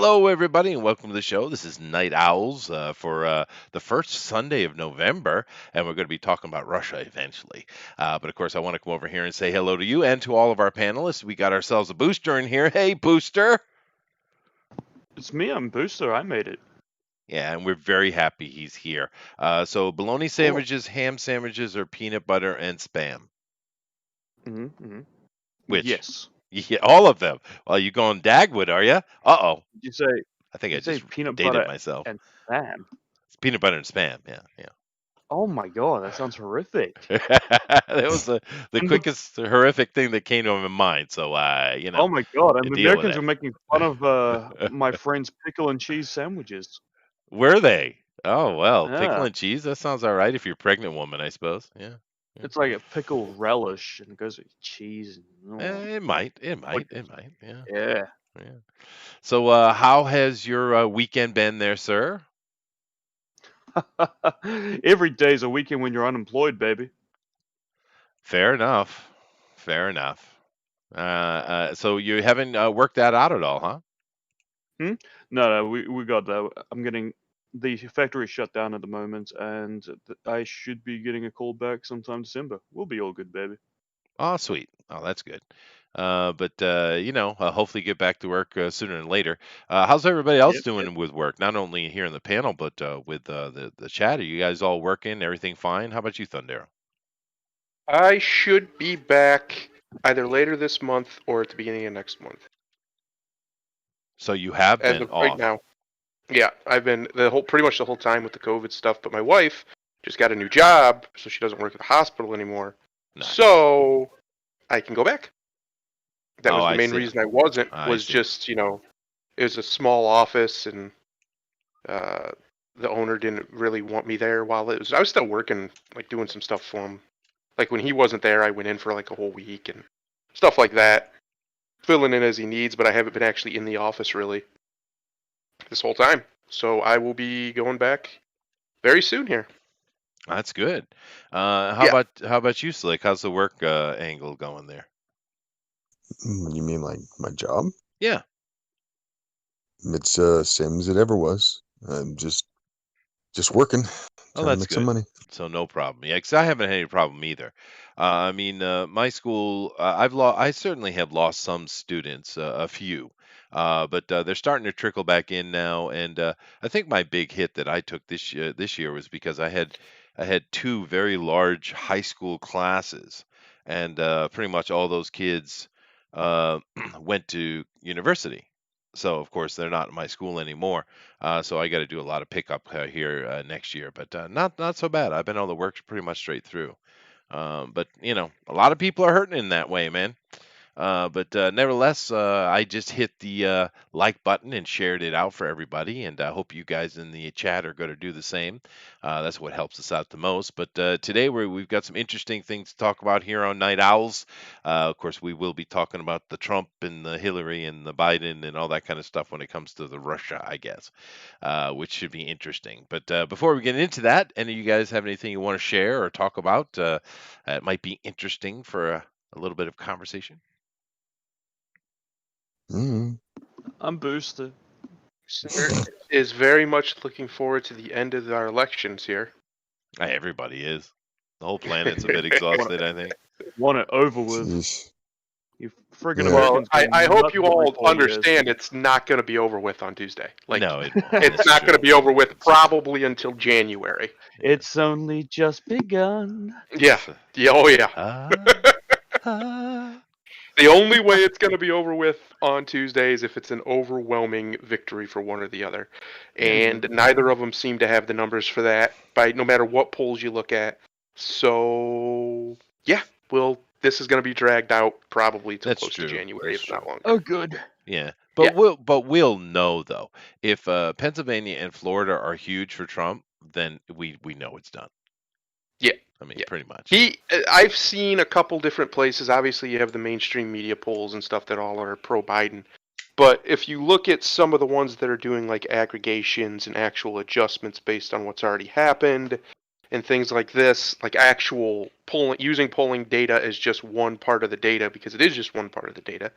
Hello, everybody, and welcome to the show. This is Night Owls for the first Sunday of November, and we're going to be talking about Russia eventually. But of course, I want to come over here and say hello to you and to all of our panelists. We got ourselves a booster in here. Hey, booster! It's me, I'm Booster. I made it. Yeah, and we're very happy he's here. So, bologna sandwiches, ham sandwiches, or peanut butter and spam? Which? Yes. Yeah, all of them. Well, you going Dagwood, are you? Uh-oh. You say I think I you say just peanut dated butter myself. and spam. It's peanut butter and spam. Yeah, yeah. Oh my god, that sounds horrific. That was the And quickest horrific thing that came to my mind. So, oh my god, and the deal with Americans it. were making fun of my friend's pickle and cheese sandwiches. Were they? Oh well, pickle Yeah. and cheese. That sounds all right if you're a pregnant woman, I suppose. Yeah. Yeah. It's like a pickle relish and it goes with cheese and It might. It like might. It might. Yeah. yeah. Yeah. So, how has your weekend been there, sir? Every day's a weekend when you're unemployed, baby. Fair enough. Fair enough. So you haven't worked that out at all, huh? No, we got that. I'm getting the factory shut down at the moment, and I should be getting a call back sometime December. We'll be all good, baby. Oh, sweet. Oh, that's good. But hopefully get back to work sooner than later. How's everybody else Yep, yep. doing with work? Not only here in the panel, but with the chat. Are you guys all working? Everything fine? How about you, Thundera? I should be back either later this month or at the beginning of next month. So you have As been of right off. now. Yeah, I've been pretty much the whole time with the COVID stuff, but my wife just got a new job, so she doesn't work at the hospital anymore. Nice. So I can go back. That was Oh, the I main see. reason I wasn't, I was see. just, it was a small office and the owner didn't really want me there I was still working, like doing some stuff for him. Like when he wasn't there, I went in for like a whole week and stuff like that, filling in as he needs, but I haven't been actually in the office really this whole time. So I will be going back very soon here. That's good. How about you, Slick? How's the work angle going there? You mean like my job? Yeah. It's same as it ever was. I'm just working, trying to That's make good. some money. So no problem. Yeah, because I haven't had any problem either. I mean, my school, I certainly have lost some students, a few, but they're starting to trickle back in now. And I think my big hit that I took this year was because I had two very large high school classes, and pretty much all those kids uh, went to university. So of course they're not in my school anymore. So I got to do a lot of pickup here next year, but not so bad. I've been able to work pretty much straight through. But a lot of people are hurting in that way, man. But nevertheless, I just hit the like button and shared it out for everybody, and I hope you guys in the chat are going to do the same. That's what helps us out the most. But today we've got some interesting things to talk about here on Night Owls. Of course, we will be talking about the Trump and the Hillary and the Biden and all that kind of stuff when it comes to the Russia, I guess, which should be interesting. But before we get into that, any of you guys have anything you want to share or talk about that might be interesting for a little bit of conversation? Mm. I'm Booster. Is very much looking forward to the end of our elections here. Everybody is. The whole planet's a bit exhausted, I think. Want it over with. Jeez. You friggin' Yeah. Well, Americans. I hope you all understand. understand it's not going to be over with on Tuesday. Like, No, it won't. it's That's not true. going to be over with probably until January. It's only just begun. Yeah. Yeah. Oh yeah. The only way it's going to be over with on Tuesday is if it's an overwhelming victory for one or the other. And neither of them seem to have the numbers for that, by no matter what polls you look at. So, yeah, this is going to be dragged out probably till That's close true. to January, That's if not true. longer. Oh, good. Yeah. But we'll know though. If Pennsylvania and Florida are huge for Trump, then we know it's done. Yeah. I mean, Yeah. pretty much. I've seen a couple different places. Obviously, you have the mainstream media polls and stuff that all are pro-Biden. But if you look at some of the ones that are doing like aggregations and actual adjustments based on what's already happened and things like this, like actual using polling data as just one part of the data, because it is just one part of the data,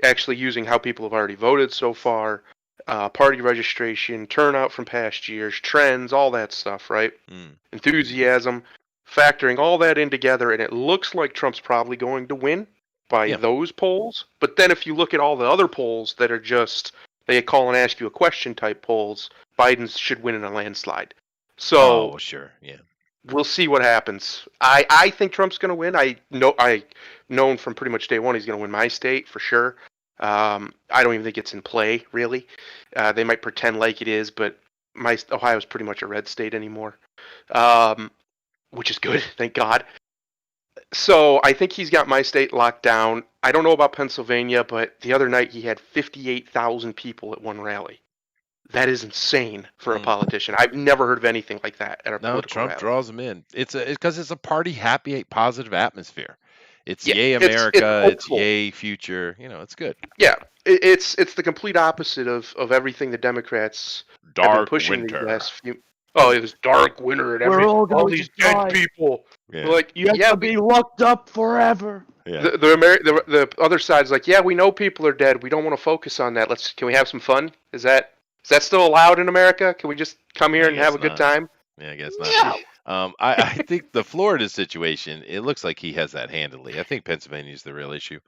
actually using how people have already voted so far, party registration, turnout from past years, trends, all that stuff, right? Mm. Enthusiasm, factoring all that in together, and it looks like Trump's probably going to win by Yeah. those polls. But then if you look at all the other polls that are just, they call and ask you a question type polls, Biden should win in a landslide. Oh, So well, sure. Yeah. we'll see what happens. I think Trump's going to win. I known from pretty much day one he's going to win my state for sure. I don't even think it's in play really. They might pretend like it is, but my Ohio's pretty much a red state anymore, which is good, thank God. So I think he's got my state locked down. I don't know about Pennsylvania, but the other night he had 58,000 people at one rally. That is insane for a Mm. politician. I've never heard of anything like that at a No, political Trump rally. draws them in. It's because it's a party happy, positive atmosphere. It's Yeah, yay it's America. It's hopeful. yay future. It's good. Yeah, it's the complete opposite of everything the Democrats have been Dark pushing these winter. last few. Oh, it was dark winter and We're all all going these to dead die. people. Yeah. We're like, You have yeah, to be locked up forever. Yeah. the other side's like, yeah, we know people are dead. We don't want to focus on that. Can we have some fun? Is that still allowed in America? Can we just come here I and have guess a good not. time? Yeah, I guess not. Yeah. I think the Florida situation, it looks like he has that handily. I think Pennsylvania's the real issue.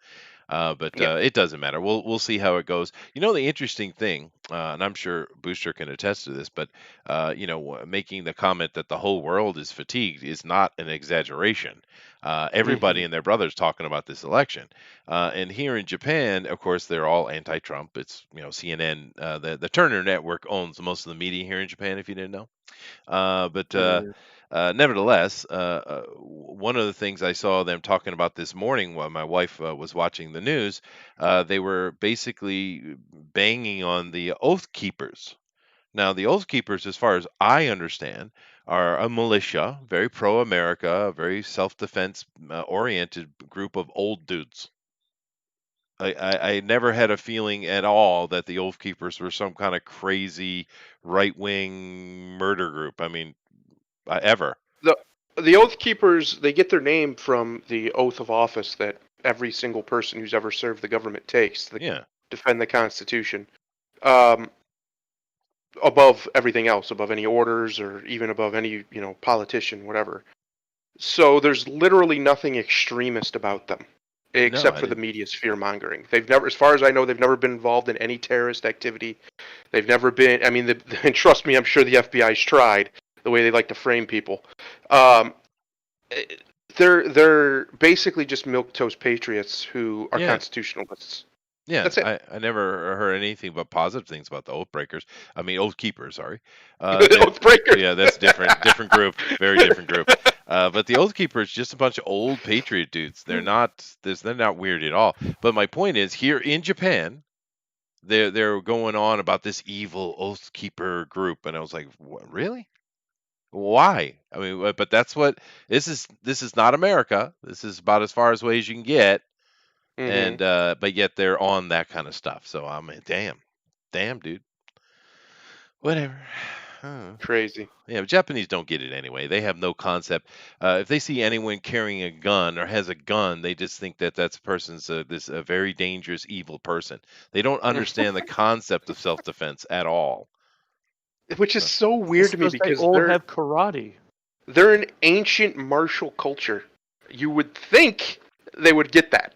But Yeah. it doesn't matter. We'll see how it goes. The interesting thing, and I'm sure Booster can attest to this, but making the comment that the whole world is fatigued is not an exaggeration. Everybody and their brothers talking about this election, and here in Japan, of course, they're all anti-Trump. It's CNN, the Turner Network owns most of the media here in Japan. If you didn't know. But nevertheless, one of the things I saw them talking about this morning while my wife was watching the news, they were basically banging on the Oath Keepers. Now, the Oath Keepers, as far as I understand, are a militia, very pro America, very self defense oriented group of old dudes. I never had a feeling at all that the Oath Keepers were some kind of crazy right wing murder group. I mean, ever. The Oath Keepers, they get their name from the oath of office that every single person who's ever served the government takes to Yeah. defend the Constitution. Above everything else, above any orders or even above any, politician, whatever. So there's literally nothing extremist about them, No, except I for the didn't. media's fear mongering. They've never, as far as I know, they've never been involved in any terrorist activity. They've never been. I mean, and trust me, I'm sure the FBI's tried the way they like to frame people. Um, they're basically just milquetoast patriots who are Yeah. constitutionalists. Yeah, That's it. I never heard anything but positive things about the Oath Breakers. I mean, Oath Keepers, sorry. Oath breakers. Yeah, that's different group, very different group. But the Oath Keepers, just a bunch of old patriot dudes. They're not weird at all. But my point is, here in Japan, they're going on about this evil Oath Keeper group, and I was like, what, really? Why? I mean, but that's what this is. This is not America. This is about as far away as you can get. And but yet they're on that kind of stuff. So I'm like, damn, dude. Whatever. Crazy. Yeah, but Japanese don't get it anyway. They have no concept. If they see anyone carrying a gun or has a gun, they just think that that's a person's a very dangerous, evil person. They don't understand the concept of self-defense at all. Which is So, so weird to me It's because because they all they're have karate. they're an ancient martial culture. You would think they would get that.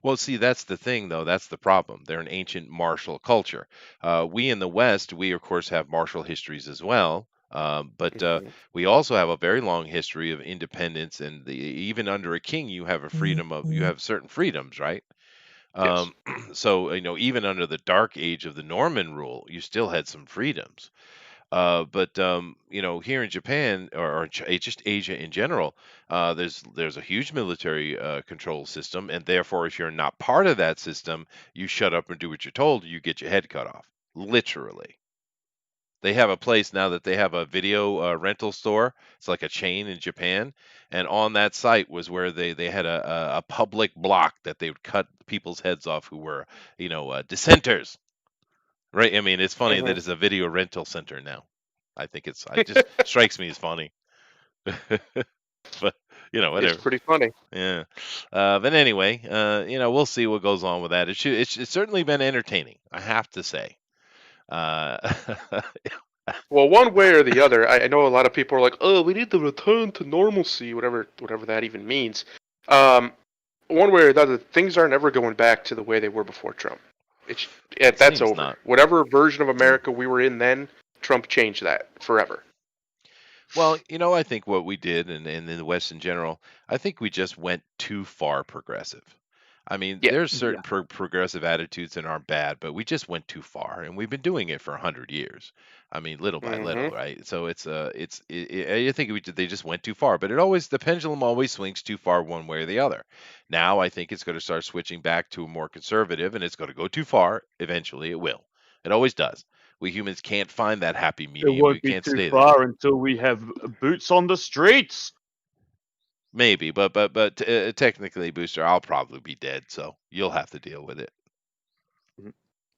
well, see, that's the thing, though. That's the problem. They're an ancient martial culture. We in the West, we of course have martial histories as well. But we also have a very long history of independence, and even under a king, you have you have certain freedoms, right? Yes. Um, so even under the Dark Age of the Norman rule, you still had some freedoms. But here in Japan or just Asia in general, there's a huge military control system, and therefore, if you're not part of that system, you shut up and do what you're told. You get your head cut off, literally. They have a place now that they have a video rental store. It's like a chain in Japan, and on that site was where they had a public block that they would cut people's heads off who were dissenters. Right? I mean, it's funny that it's a video rental center now. I think it just strikes me as funny. But It's whatever. pretty funny. Yeah. But anyway, we'll see what goes on with that. It's certainly been entertaining, I have to say. Uh, Well, one way or the other, I know a lot of people are like, "Oh, we need to return to normalcy," whatever that even means. Um, One way or the other, things aren't ever going back to the way they were before Trump. It's it that's seems over. not. Whatever version of Yeah. America we were in then, Trump changed that forever. Well, I think what we did, and in the West in general, I think we just went too far progressive. I mean, Yeah. there's Yeah. certain progressive attitudes that aren't bad, but we just went too far, and we've been doing it for 100 years. I mean, little by little, Mm-hmm. right? So I think they just went too far, but the pendulum always swings too far one way or the other. Now I think it's going to start switching back to a more conservative, and it's going to go too far. Eventually, it will. It always does. We humans can't find that happy It medium. We won't be can't too stay there. far until we have boots on the streets. Maybe, but technically, Booster, I'll probably be dead, so you'll have to deal with it.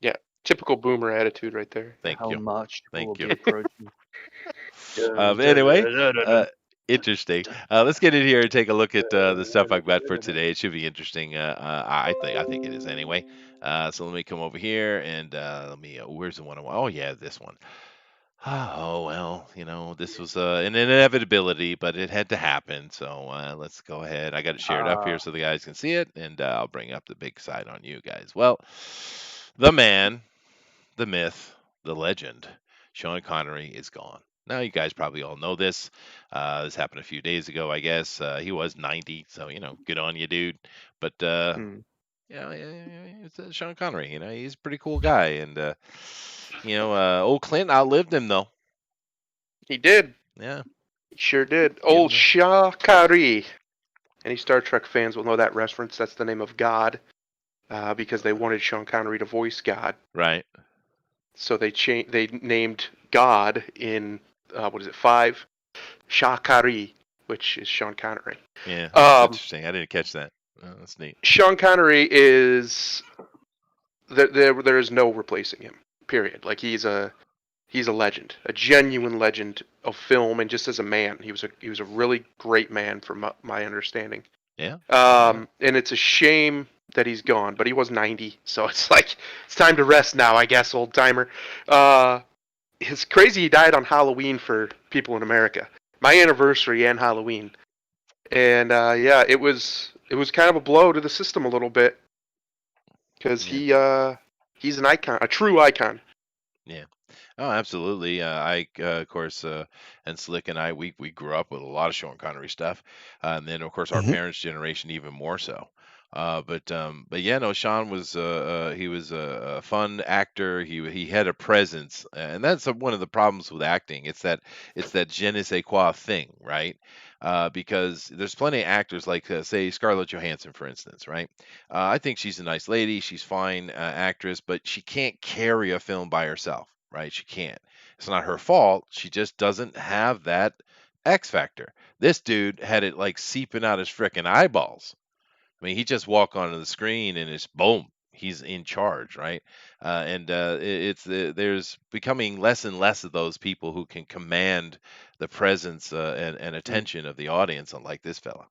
Yeah. Typical boomer attitude right there. Thank How you, much people will thank you. be approaching. But anyway, interesting. Let's get in here and take a look at the stuff I've got for today. It should be interesting. I think it is anyway. So let me come over here and let me. Where's the one I want? Oh yeah, this one. Oh well, this was an inevitability, but it had to happen. So let's go ahead. I got it shared up here so the guys can see it, and I'll bring up the big side on you guys. Well, the man, the myth, the legend, Sean Connery is gone. Now you guys probably all know this. This happened a few days ago, I guess. He was 90, so good on you, dude. But Mm. yeah, it's Sean Connery. He's a pretty cool guy, and old Clint outlived him though. He did. Yeah, He sure did. give Old him a Shakari. Any Star Trek fans will know that reference. That's the name of God, because they wanted Sean Connery to voice God. right. So they named God in what is it, 5? Shakari, which is Sean Connery. Yeah, that's Um, interesting. I didn't catch that. That's neat. Sean Connery is there is no replacing him. Period. Like he's a legend, a genuine legend of film, and just as a man, he was a really great man from my understanding. Yeah. And it's a shame that he's gone, but he was 90, so it's like it's time to rest now, I guess, old timer. It's crazy he died on Halloween for people in America. My anniversary and Halloween. And yeah, it was kind of a blow to the system a little bit because Yeah. he's an icon, a true icon. Yeah. Oh, absolutely. Of course, and Slick and we grew up with a lot of Sean Connery stuff, and then of course our Hmm. parents' generation even more so. But yeah, no, Sean was he was a fun actor. He had a presence, and that's one of the problems with acting. It's that je ne sais quoi thing, right? Because there's plenty of actors like say Scarlett Johansson, for instance, right? I think she's a nice lady. She's fine actress, but she can't carry a film by herself, right? She can't. It's not her fault. She just doesn't have that X factor. This dude had it like seeping out his frickin' eyeballs. I mean, he just walk onto the screen and it's boom. He's in charge, right? And there's becoming less and less of those people who can command the presence and Mm. attention of the audience, unlike this fella.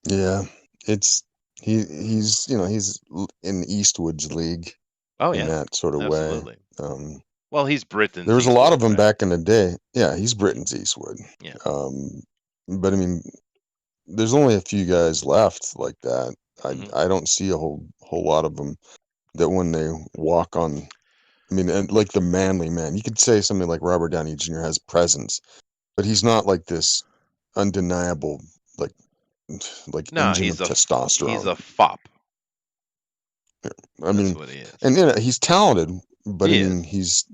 Yeah, it's he's in Eastwood's league Oh in yeah, that sort of way. absolutely. Um, Well, he's there Britain's was a lot of Eastwood, them right? back in the day. Yeah, he's Britain's Eastwood. Yeah. Um, but I mean, there's only a few guys left like that. I Hmm. I don't see a whole lot of them that when they walk on. I mean, and like the manly man, you could say something like Robert Downey Jr. has presence, but he's not like this undeniable like No, engine of he's testosterone. a fop. I That's mean, what he is. and he's talented, but I He mean, is. he's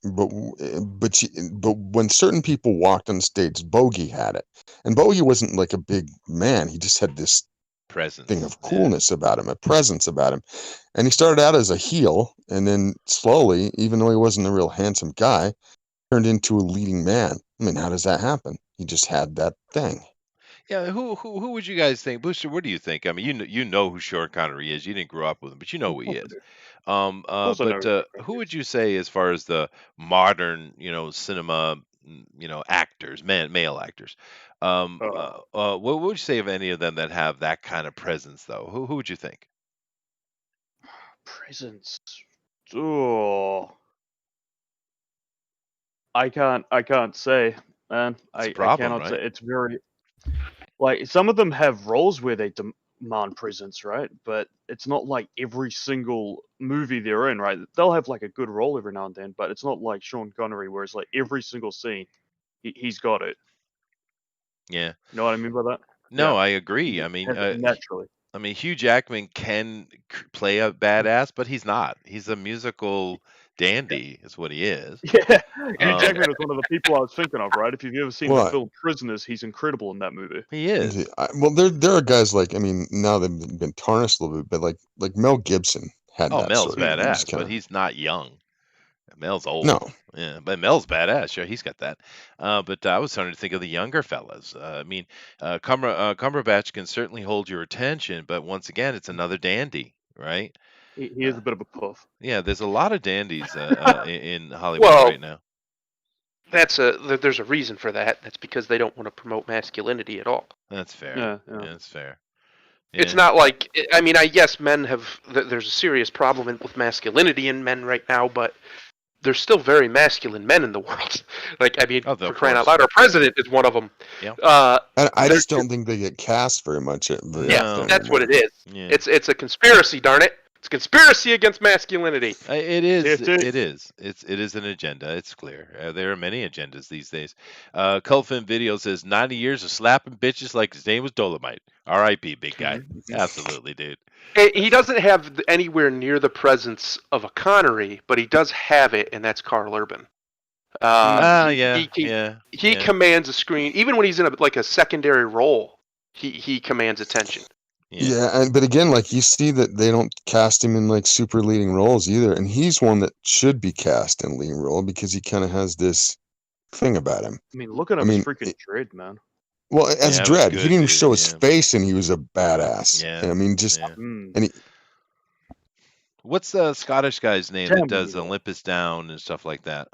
but when certain people walked on stage, Bogey had it, and Bogey wasn't like a big man. He just had this thing Presence. of Yeah. coolness about him, a presence about him, and he started out as a heel, and then slowly, even though he wasn't a real handsome guy, turned into a leading man. I mean, how does that happen? He just had that thing. Yeah. Who would you guys think, Booster? What do you think? I mean, you know who Sean Connery is. You didn't grow up with him, but you know Of who he course I is. do. Of course I know But who Sean who Connery would is. you say as far as the modern, cinema, actors, male actors? Uh, What would you say of any of them that have that kind of presence, though? Who would you think? Presence. Oh, I can't say, man. It's a I problem, cannot say. right? It's very like some of them have roles where they demand presence, right? But it's not like every single movie they're in, right? They'll have like a good role every now and then, but it's not like Sean Connery, where it's like every single scene, he's got it. Yeah. You know what I mean by that? No, Yeah, I he agree. just has it naturally. I mean, Hugh Jackman can play a badass, but he's not. He's a musical dandy, is what he is. Yeah, Hugh Um, Jackman is one of the people I was thinking of, right? If you've ever seen the Well, film Prisoners, he's incredible in that movie. he is. well, there are guys like, I mean, now they've been tarnished a little bit, but like Mel Gibson had Oh, that Mel's sort of. He just badass, kind but of he's not young. Mel's no. old. Yeah, but Mel's badass. Sure, he's got that. But I was starting to think of the younger fellas. I mean, Cumberbatch can certainly hold your attention, but once again, it's another dandy, right? He is a bit of a puff. Yeah, there's a lot of dandies in Hollywood Well, right now. there's a reason for that. That's because they don't want to promote masculinity at all. That's fair. Yeah, Yeah, yeah. that's fair. It's Yeah. not like, I mean, I guess men have, there's a serious problem with masculinity in men right now, but there's still very masculine men in the world. Like, I mean, Oh, for of crying out course. loud, our president is one of them. Yeah. And I There- just don't think they get cast very much. Very Yeah, often that's what anymore. it is. Yeah. It's a conspiracy, darn it. It's a conspiracy against masculinity. It is. TFT. It is. It is an agenda. It's clear. There are many agendas these days. Culfin Video says 90 years of slapping bitches like his name was Dolomite. R.I.P. Big guy. Mm-hmm. Absolutely, dude. He doesn't have anywhere near the presence of a Connery, but he does have it, and that's Carl Urban. Yeah. He commands a screen, even when he's in a secondary role. He commands attention. Yeah, but again, like you see that they don't cast him in like super leading roles either, and he's one that should be cast in leading role because he kind of has this thing about him. I mean, look at him as freaking Dredd, man. Well, as Yeah, it was Dredd, good, he didn't even dude, show his yeah. face, and he was a badass. Yeah, And I mean, just yeah. Mm. and he, What's the Scottish guy's name Tell that me does more. Olympus Down and stuff like that?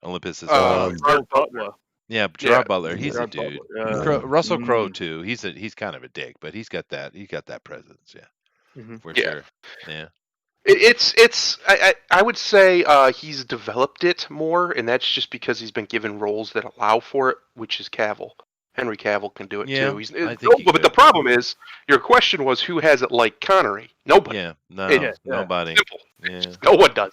Olympus is Gerard Butler. yeah, Gerard Yeah. Butler. He's a Gerard dude. Butler, yeah. Russell Crowe Mm. too. He's kind of a dick, but he's got that presence. Yeah, Mhm. for Yeah. sure. Yeah. I would say he's developed it more, and that's just because he's been given roles that allow for it, which is Cavill. Henry Cavill can do it Yeah, too. I think he but the could. problem is, your question was who has it like Connery? Nobody. Yeah. No. Yeah, Nobody. Simple. Yeah. No one does.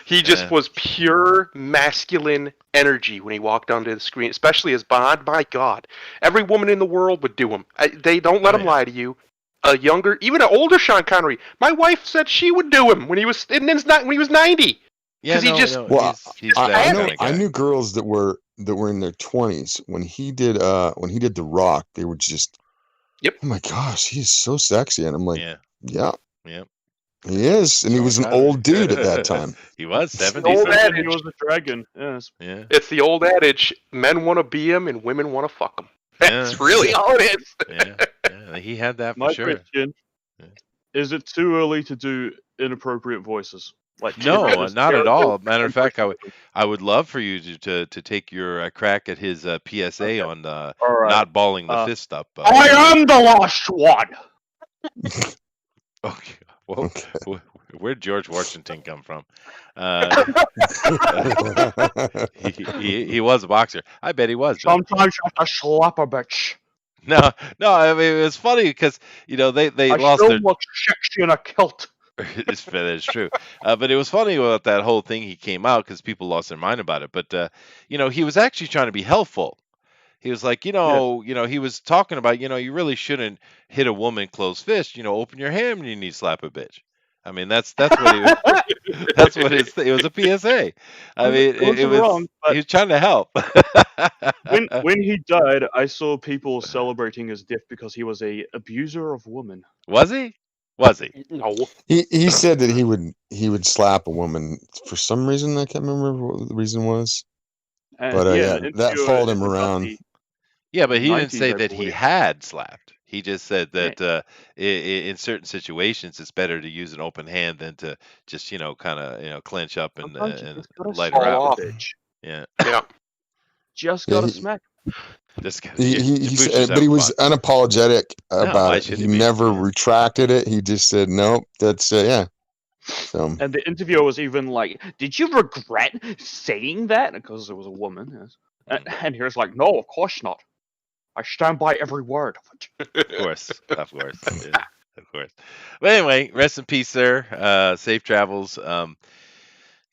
He just Yeah. was pure masculine energy when he walked onto the screen, especially as Bond. My God, every woman in the world would do him. They don't let Oh, him yeah. lie to you. A younger, even an older Sean Connery. My wife said she would do him when he was when he was 90. Yeah. 'Cause he No, just- no, well, he's I that know kind of guy. I knew girls that were in their 20s when he did The Rock. They were just, Yep. oh my gosh, he is so sexy, and I'm like, Yeah. yeah, Yep. he is, and he was an old dude at that time. He was the 70s. old though. adage. He was a dragon. Yes. Yeah. It's the old adage: men want to be him, and women want to fuck him. That's Yeah. really all it is. Yeah. He had that for My sure. question: Yeah. is it too early to do inappropriate voices? Like No, Ted not at Sarah- all. Matter of fact, I would love for you to take your crack at his PSA on All right. not balling the fist up. I am the last one. Okay. Well, Okay. where'd George Washington come from? He was a boxer. I bet he was. Though. Sometimes you have to slap a bitch. No. I mean, it was funny because they I lost still their. look sexy in a kilt. It's true, but it was funny about that whole thing. He came out because people lost their mind about it. But he was actually trying to be helpful. He was like, he was talking about, you really shouldn't hit a woman closed fist. Open your hand when you need to slap a bitch. I mean, that's what he was. That's what it was a PSA. I mean, it was wrong, but he was trying to help. when he died, I saw people celebrating his death because he was a abuser of women. Was he? Was he? No. He said that he would slap a woman for some reason. I can't remember what the reason was. And But, yeah, an that interview followed him in the around. 90s. Yeah, but he didn't 90s, say I that he believe. had slapped. He just said that in certain situations it's better to use an open hand than to just kind of clench up and Sometimes you just gotta light her fall out. off. Bitch. Yeah, Yeah. Just Yeah, gotta he- smack. this guy. He said, but he was unapologetic why about it. should He he be? never Yeah. retracted it. He just said, nope, that's yeah. So And the interviewer was even like, "Did you regret saying that?" Because it was a woman. Yes. And he was like, "No, of course not. I stand by every word of it." Of course, yeah, of course. But anyway, rest in peace, sir. Safe travels.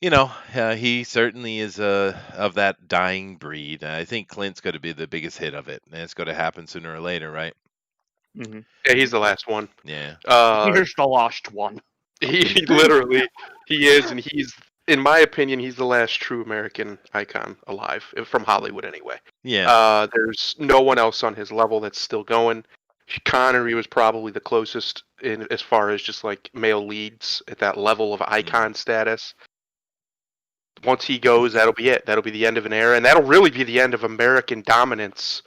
He certainly is of that dying breed. I think Clint's going to be the biggest hit of it, and it's going to happen sooner or later, right? Hmm. Yeah, he's the last one. Yeah. Here's the last one. He literally he is, and he's, in my opinion, he's the last true American icon alive from Hollywood anyway. Yeah. There's no one else on his level that's still going. Connery was probably the closest in as far as just like male leads at that level of icon status. Once he goes, that'll be it. That'll be the end of an era, and that'll really be the end of American dominance,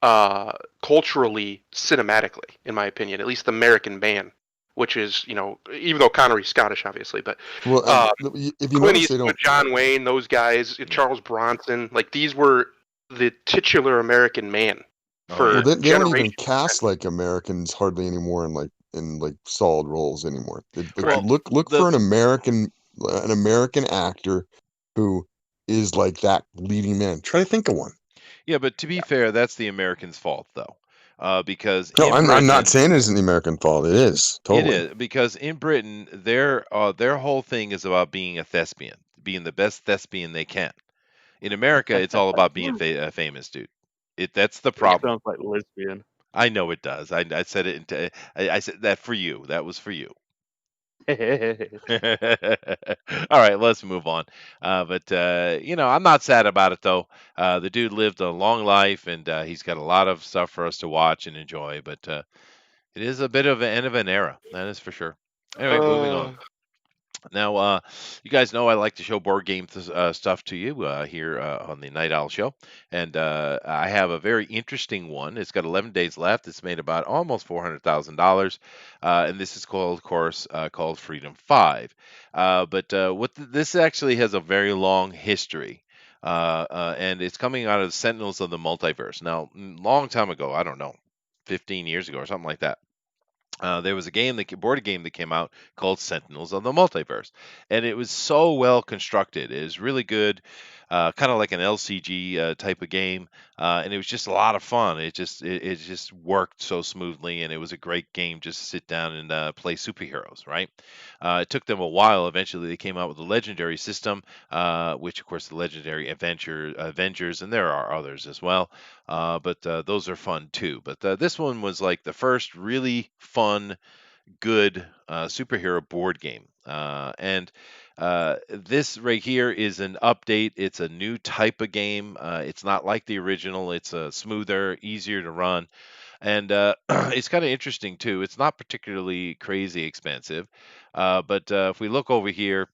culturally, cinematically, in my opinion. At least the American man, which is, even though Connery's Scottish, obviously, but well, uh, if you Clint notice, they Eastwood, don't. John Wayne, those guys, Yeah. Charles Bronson, like these were the titular American man Oh for yeah. Well, they don't even generations. cast like Americans hardly anymore in solid roles anymore. Like Well, look the for an American actor who is like that leading man. Try to think of one. yeah, but to be fair, that's the Americans' fault though, because No, in I'm not Britain saying it isn't the American fault. It is it totally. is because in Britain their whole thing is about being a thespian, being the best thespian they can. In America, it's all about being famous, dude. That's the It problem. sounds like lesbian. I know it does. I said it. I said that for you. That was for you. All right, let's move on. I'm not sad about it though. The dude lived a long life, and he's got a lot of stuff for us to watch and enjoy. But it is a bit of an end of an era, that is for sure. Anyway, moving on. Uh, Now, you guys know I like to show board game stuff to you here on the Night Owl Show, and I have a very interesting one. It's got 11 days left. It's made about almost $400,000, and this is called, of course, called Freedom Five. This actually has a very long history. And it's coming out of Sentinels of the Multiverse. Now, long time ago, I don't know, 15 years ago or something like that, there was a board game that came out called Sentinels of the Multiverse, and it was so well constructed. It was really good, kind of like an LCG type of game, and it was just a lot of fun. It just worked so smoothly, and it was a great game just to sit down and play superheroes. Right? It took them a while. Eventually, they came out with a legendary system, which of course the legendary Avengers, and there are others as well. But those are fun too. But this one was like the first really fun, good superhero board game. And This right here is an update. It's a new type of game. It's not like the original. It's smoother, easier to run, and it's kind of interesting too. It's not particularly crazy expensive, but if we look over here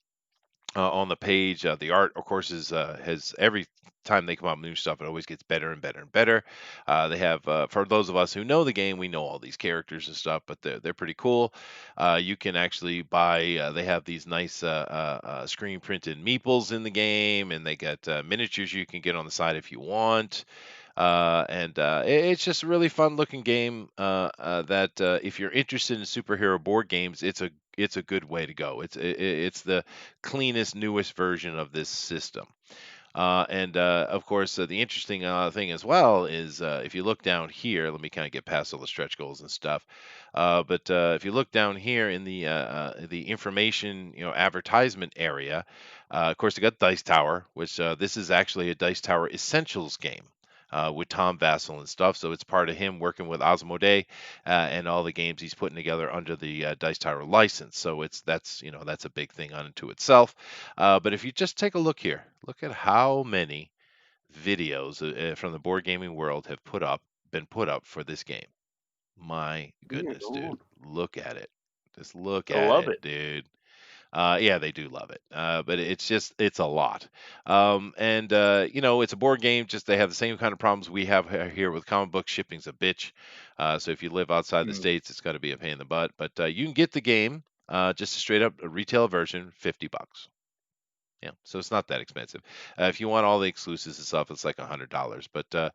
on the page. The art, of course, is has every time they come out with new stuff, it always gets better and better and better. They have for those of us who know the game, we know all these characters and stuff, but they're pretty cool. You can actually buy. They have these nice screen printed meeples in the game, and they got miniatures you can get on the side if you want. It's just a really fun looking game that if you're interested in superhero board games, it's a good way to go. It's the cleanest, newest version of this system. Of course, the interesting thing as well is if you look down here, let me kind of get past all the stretch goals and stuff. But If you look down here in the information, advertisement area, of course, they got Dice Tower, which this is actually a Dice Tower Essentials game. With Tom Vassell and stuff, so it's part of him working with Osmodee and all the games he's putting together under the Dice Tower license. So that's a big thing unto itself. But if you just take a look here, look at how many videos from the board gaming world have been put up for this game. My Oh my goodness, dude, God. look at it. Just look I at love it, it. dude. Yeah, they do love it, but it's a lot. It's a board game. Just they have the same kind of problems we have here with comic book shipping's a bitch. So if you live outside the Mm. states, it's got to be a pain in the butt. But you can get the game, just a straight up retail version, $50. Yeah, so it's not that expensive. If you want all the exclusives and stuff, it's like $100. But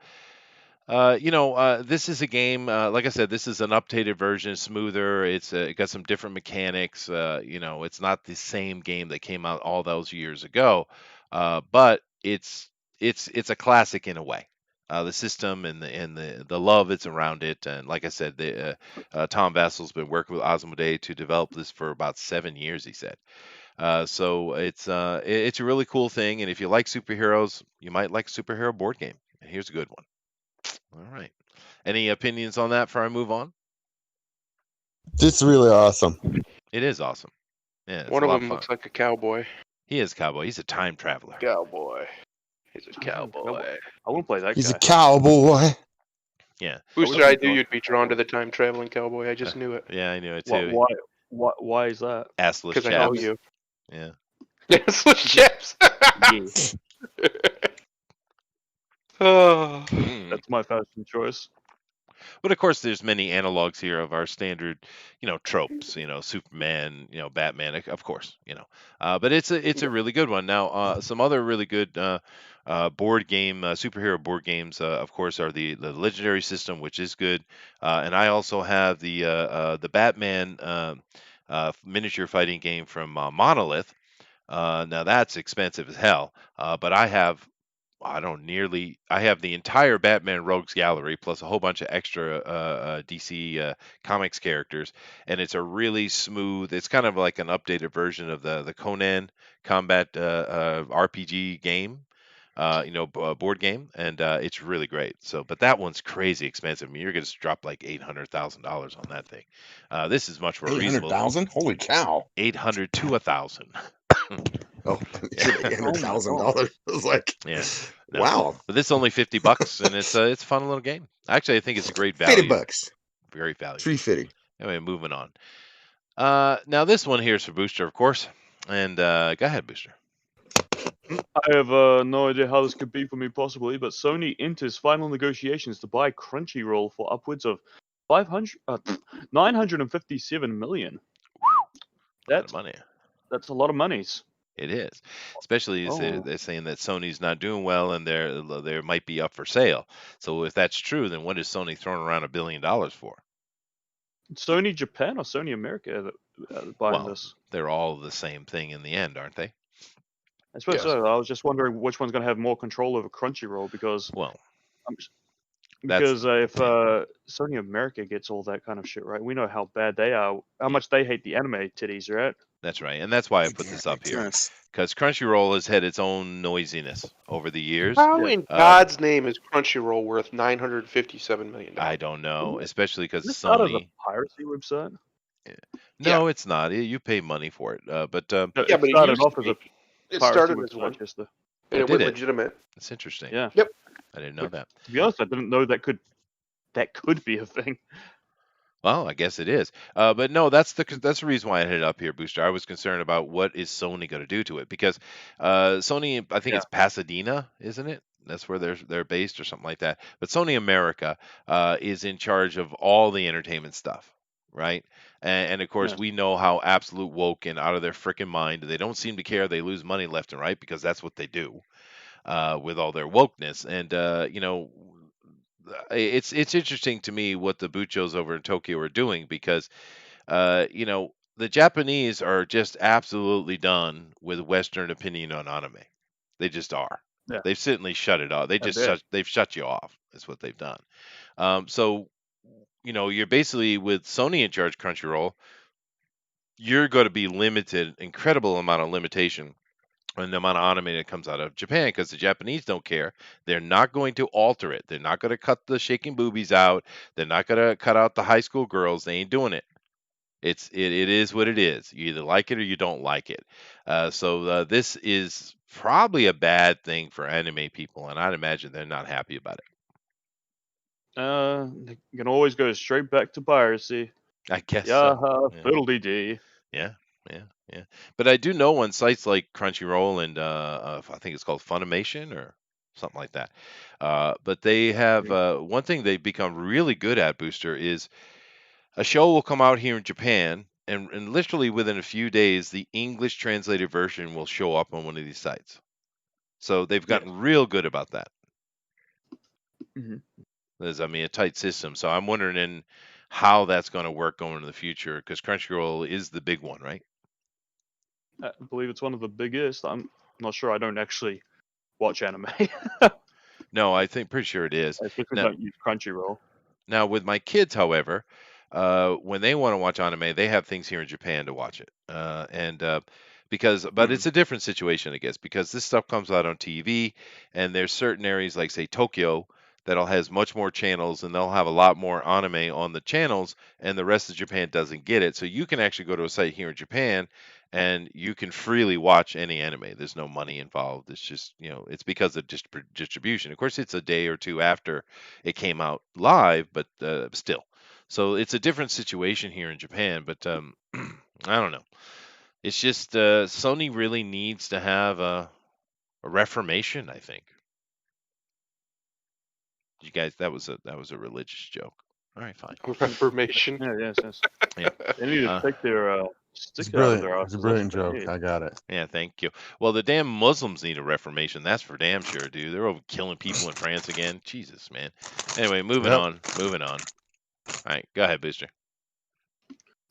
This is a game. Like I said, this is an updated version, smoother. It got some different mechanics. It's not the same game that came out all those years ago, but it's a classic in a way. The system and the love that's around it, and like I said, Tom Vassel's been working with Asmodee to develop this for about 7 years. He said. So it's a really cool thing, and if you like superheroes, you might like a superhero board game. And here's a good one. All right. Any opinions on that before I move on? It's really awesome. It is awesome. Yeah, it's One a of lot of them fun. looks like a cowboy. He is cowboy. He's a time traveler. Cowboy. He's a Cowboy. cowboy. I wouldn't play that He's a guy. cowboy. Yeah. Booster, wouldn't I be knew going you'd be drawn to the time traveling cowboy. I just knew it Yeah, I knew it Why? too. Why is that? Assless because I know chaps. you. Yeah. Yes, chaps. Yeah, Oh. that's my fashion choice. But of course, there's many analogs here of our standard, tropes. Superman, Batman, of course. But it's a really good one. Now, some other really good board game, superhero board games, of course, are the Legendary system, which is good. And I also have the Batman miniature fighting game from Monolith. Now that's expensive as hell. But I have the entire Batman Rogues Gallery plus a whole bunch of extra DC comics characters, and it's a really smooth. It's kind of like an updated version of the Conan Combat RPG game, board game, and it's really great. So, but that one's crazy expensive. I mean, you're going to drop like $800,000 on that thing. This is much more reasonable. 800,000? Holy cow! 800 to 1,000. Oh, you said $800,000. I was like, Yeah. No. wow, But this is only $50, and it's a fun little game. Actually, I think it's a great 50 value. bucks. Great value. 350. Anyway, moving on. Now this one here is for Booster, of course. And go ahead, Booster. I have no idea how this could be for me possibly, but Sony enters final negotiations to buy Crunchyroll for upwards of 957 million. A lot of That's money. that's a lot of monies. It is, especially as Oh. they're saying that Sony's not doing well and they might be up for sale. So if that's true, then what is Sony throwing around $1 billion for? Sony Japan or Sony America buying Well, this? they're all the same thing in the end, aren't they? I suppose Yes. so. I was just wondering which one's going to have more control over Crunchyroll because Well, um, that's if Sony America gets all that kind of shit right, we know how bad they are, how much they hate the anime titties, right? that's right, and that's why I put this up here because Crunchyroll has had its own noisiness over the years. How Yeah. in God's name is Crunchyroll worth $957 million? I don't know, especially because Is this out of a Sony. piracy website? No, it's not. You pay money for it, but No, Yeah, it but started used off to as a be. It piracy started as website, one, Chester. and it did went it? legitimate. It's interesting. Yeah. Yep. I didn't know that. To be honest, I didn't know that could be a thing. Well, I guess it is. But no, that's the reason why I had it up here, Booster. I was concerned about what is Sony going to do to it because Sony, I think Yeah. it's Pasadena, isn't it? That's where they're based or something like that. But Sony America is in charge of all the entertainment stuff, right? And of course, Yes. we know how absolute woke and out of their freaking mind. They don't seem to care. They lose money left and right because that's what they do with all their wokeness. And it's interesting to me what the Buchos over in Tokyo are doing because the Japanese are just absolutely done with Western opinion on anime. They just are. Yeah. They've certainly shut it off. bet. They've shut you off. Is what they've done. So you're basically with Sony in charge, Crunchyroll. You're going to be limited, incredible amount of limitation and the amount of anime that comes out of Japan because the Japanese don't care. They're not going to alter it. They're not going to cut the shaking boobies out. They're not going to cut out the high school girls. They ain't doing it. It is what it is. You either like it or you don't like it. So this is probably a bad thing for anime people, and I'd imagine they're not happy about it. You can always go straight back to piracy. I guess Yeah, so. Yeah. fiddle-dee-dee. Yeah. But I do know on sites like Crunchyroll and I think it's called Funimation or something like that. But they have one thing they've become really good at, Booster, is a show will come out here in Japan, and literally within a few days, the English translated version will show up on one of these sites. So they've gotten real good about that. Mhm. There's, I mean, a tight system. So I'm wondering in how that's going to work going into the future because Crunchyroll is the big one, right? I believe it's one of the biggest. I'm not sure. I don't actually watch anime. No, I think pretty sure it is. I especially Now, don't use Crunchyroll. Now, with my kids, however, when they want to watch anime, they have things here in Japan to watch it. But Hmm. it's a different situation, I guess, because this stuff comes out on TV, and there's certain areas, like say Tokyo, that'll has much more channels, and they'll have a lot more anime on the channels, and the rest of Japan doesn't get it. So you can actually go to a site here in Japan, and you can freely watch any anime. There's no money involved. It's just, it's because of distribution. Of course, it's a day or two after it came out live, but still. So it's a different situation here in Japan, but I don't know. It's just Sony really needs to have a reformation, I think. You guys, that was a religious joke. All right, fine. Reformation. Yeah, yes. Yeah. They need to Uh, take their It's stick out of brilliant. their It's a asses. brilliant That's what they joke. need. I got it. yeah, thank you. Well, the damn Muslims need a reformation. That's for damn sure, dude. They're over killing people in France again. Jesus, man. Anyway, moving Yep. on. Moving on. All right, go ahead, Booster.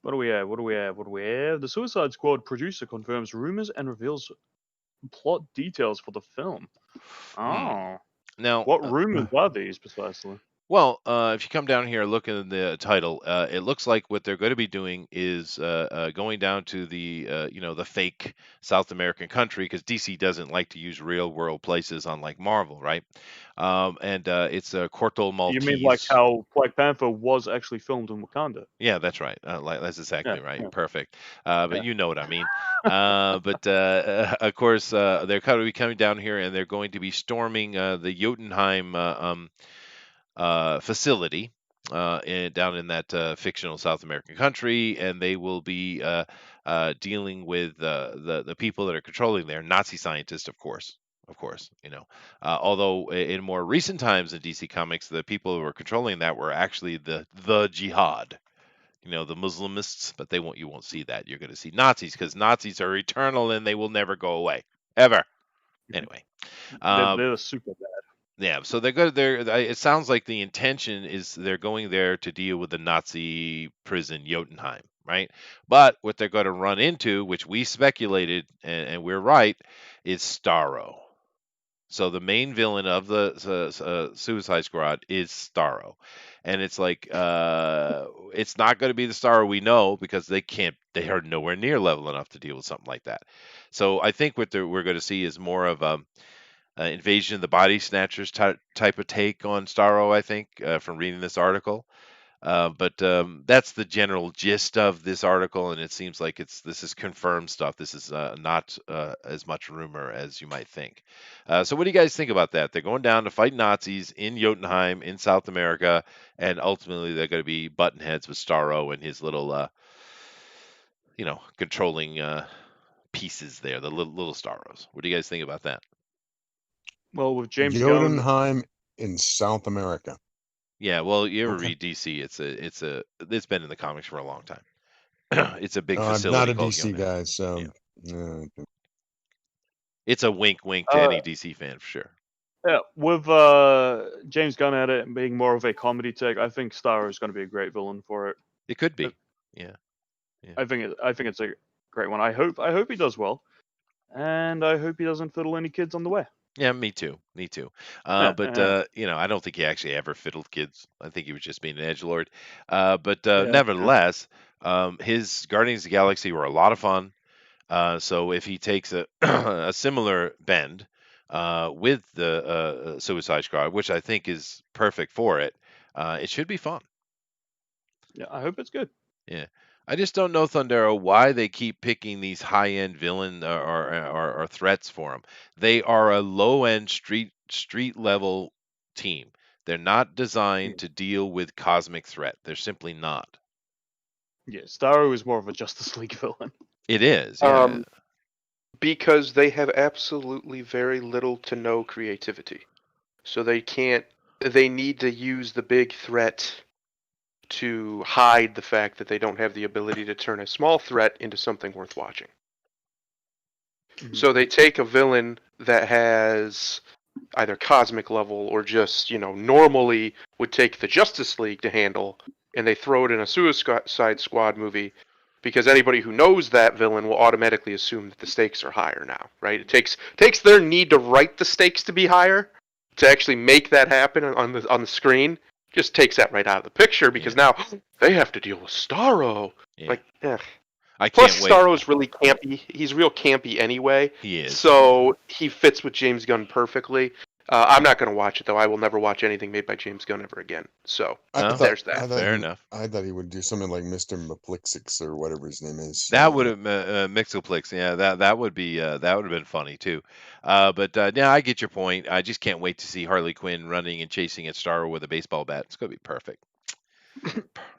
What do we have? What do we have? What do we have? The Suicide Squad producer confirms rumors and reveals plot details for the film. Oh, Now, what rumors are these precisely? well, if you come down here, look at the title. It looks like what they're going to be doing is going down to the fake South American country because DC doesn't like to use real world places unlike Marvel, right? And it's Corto You mean like Maltese. how Black Panther was actually filmed in Wakanda? Yeah, that's right. That's Yeah, exactly right. yeah, Perfect. But yeah. you know what I mean. Of course, they're kind of be coming down here and they're going to be storming the Jotunheim facility down in that fictional South American country, and they will be dealing with the people that are controlling there, Nazi scientists, of course, although in more recent times in DC Comics, the people who were controlling that were actually the Jihad. The Muslimists, but you won't see that. You're going to see Nazis because Nazis are eternal and they will never go away ever. Anyway, uh, They're super bad. yeah, so they're good. It sounds like the intention is they're going there to deal with the Nazi prison Jotunheim, right? But what they're going to run into, which we speculated and we're right, is Starro. So the main villain of the Suicide Squad is Starro, and it's like it's not going to be the Starro we know because they are nowhere near level enough to deal with something like that. So I think what we're going to see is more of Invasion of the Body Snatchers type of take on Starro, I think, from reading this article. But that's the general gist of this article, and it seems like this is confirmed stuff. This is not as much rumor as you might think. So, what do you guys think about that? They're going down to fight Nazis in Jotunheim in South America, and ultimately they're going to be button heads with Starro and his little, controlling pieces there, the little Starros. What do you guys think about that? Well, with James Gunn, Jotunheim in South America. Yeah, well, you ever Okay. read DC? It's been in the comics for a long time. It's a big I'm not facility a called DC Jotunheim. guy, so Yeah. It's a wink, wink to Uh, any DC fan for sure. yeah, with James Gunn at it and being more of a comedy take, I think Starro is going to be a great villain for it. It could Uh, be. Yeah. I think it's a great one. I hope he does well, and I hope he doesn't fiddle any kids on the way. Yeah, me too. Me too. Yeah, But yeah, I don't think he actually ever fiddled kids. I think he was just being an edgelord. But yeah. nevertheless, his Guardians of the Galaxy were a lot of fun. So if he takes a a similar bend with the Suicide Squad, which I think is perfect for it, it should be fun. Yeah, I hope it's good. Yeah. I just don't know, Thundero, why they keep picking these high-end villain or threats for them. They are a low-end street level team. They're not Yeah, designed to deal with cosmic threat. They're simply not. yeah. Starro is more of a Justice League villain. It is, yeah. Um, because they have absolutely very little to no creativity. So they need to use the big threat to hide the fact that they don't have the ability to turn a small threat into something worth watching. Mhm. So they take a villain that has either cosmic level or just, normally would take the Justice League to handle, and they throw it in a Suicide Squad movie, because anybody who knows that villain will automatically assume that the stakes are higher now, right? It takes their need to write the stakes to be higher to actually make that happen on the screen. Just takes that right out of the picture, because now they have to deal with Starro. Yeah. Like, I plus can't wait. Starro's really campy. He's real campy anyway. He is. So he fits with James Gunn perfectly. I'm not going to watch it, though. I will never watch anything made by James Gunn ever again. So there's that. Fair enough. I thought he would do something like Mr. Maplixix or whatever his name is. That would have Mixoplex. Yeah, that would be that would have been funny too. But yeah, I get your point. I just can't wait to see Harley Quinn running and chasing at Starro with a baseball bat. It's gonna be perfect.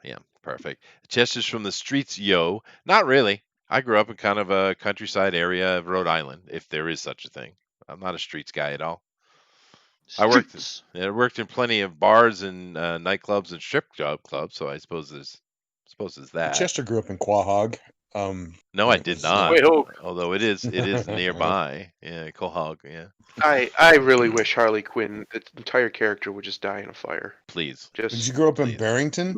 Yeah, perfect. Chester's from the streets, yo. Not really. I grew up in kind of a countryside area of Rhode Island, if there is such a thing. I'm not a streets guy at all. I worked in plenty of bars and nightclubs and strip clubs, so I suppose there's that. Chester grew up in Quahog. No, I did not. Wait, although it is nearby. Yeah, Quahog. Yeah. I really wish Harley Quinn, the entire character, would just die in a fire. Please. Did you grow up in Barrington?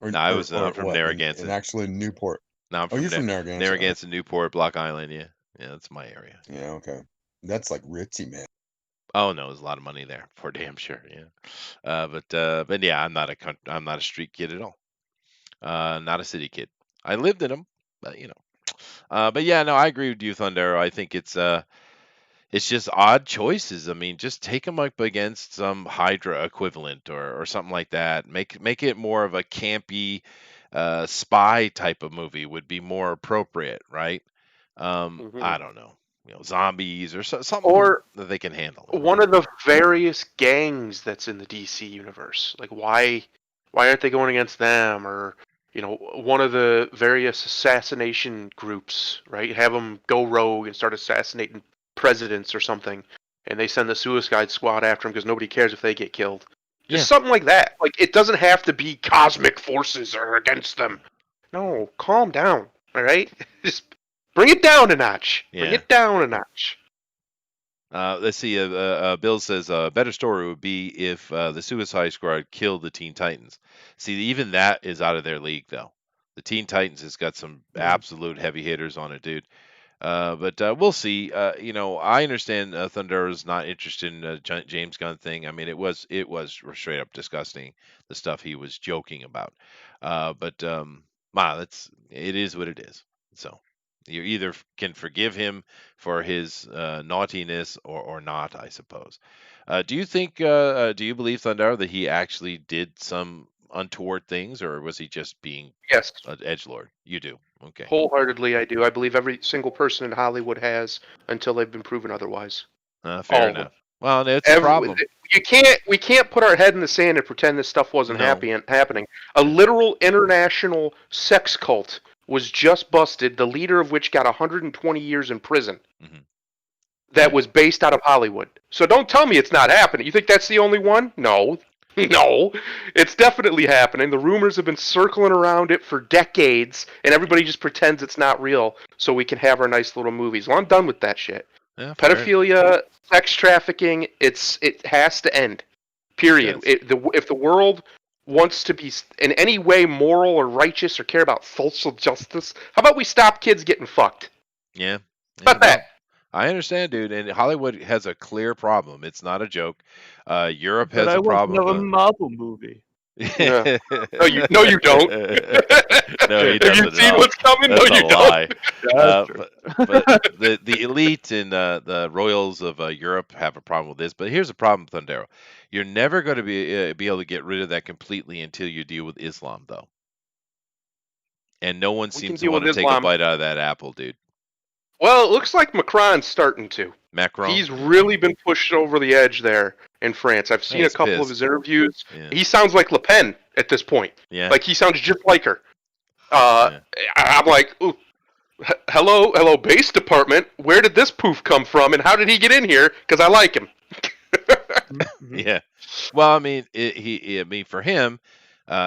No, I was from Narragansett. And actually Newport. No, I'm from you're from Narragansett. Narragansett, Newport, Block Island. Yeah, that's my area. Yeah, okay. That's like ritzy, man. Oh no, there's a lot of money there for damn sure. Yeah, but yeah, I'm not a street kid at all. Not a city kid. I lived in them, but but yeah, no, I agree with you, Thundero. I think it's just odd choices. I mean, just take them up against some Hydra equivalent or something like that. Make it more of a campy spy type of movie would be more appropriate, right? I don't know. Zombies or something that they can handle. One of the various gangs that's in the DC universe. Like, why aren't they going against them? Or, one of the various assassination groups, right? Have them go rogue and start assassinating presidents or something. And they send the Suicide Squad after them because nobody cares if they get killed. Just something like that. Like, it doesn't have to be cosmic forces are against them. No, calm down, all right? Just bring it down a notch. Yeah. Bring it down a notch. Let's see. Bill says a better story would be if the Suicide Squad killed the Teen Titans. See, even that is out of their league, though. The Teen Titans has got some absolute heavy hitters on it, dude. But we'll see. I understand Thundero's not interested in the James Gunn thing. I mean, it was straight up disgusting, the stuff he was joking about. But it is what it is. So you either can forgive him for his naughtiness or not, I suppose. Do you believe, Thundero, that he actually did some untoward things, or was he just being an edgelord? You do. Okay. Wholeheartedly, I do. I believe every single person in Hollywood has until they've been proven otherwise. Fair enough. Well, it's a problem. We can't put our head in the sand and pretend this stuff wasn't happening. A literal international sex cult was just busted, the leader of which got 120 years in prison. Mm-hmm. That was based out of Hollywood. So don't tell me it's not happening. You think that's the only one? No. No, it's definitely happening. The rumors have been circling around it for decades, and everybody just pretends it's not real so we can have our nice little movies. Well, I'm done with that shit. Yeah, pedophilia, sex trafficking, it has to end. Period. Yes. If the world wants to be in any way moral or righteous or care about social justice, how about we stop kids getting fucked? Yeah. How about that? I understand, dude, and Hollywood has a clear problem. It's not a joke. Europe has a problem. Another Marvel movie. Yeah. No, you don't. No, he doesn't. Have you seen what's coming? That's no, you lie. don't. But the elite and the royals of Europe have a problem with this. But here's the problem, Thundero. You're never going to be able to get rid of that completely until you deal with Islam, though. And no one seems to want to take a bite out of that apple, dude. Well, it looks like Macron's starting to. Macron? He's really been pushed over the edge there in France. I've seen a couple of his interviews. Yeah. He sounds like Le Pen at this point. Yeah. Like, he sounds just like her. I'm like, ooh, hello, base department. Where did this poof come from, and how did he get in here? Because I like him. Yeah. Well, I mean, for him,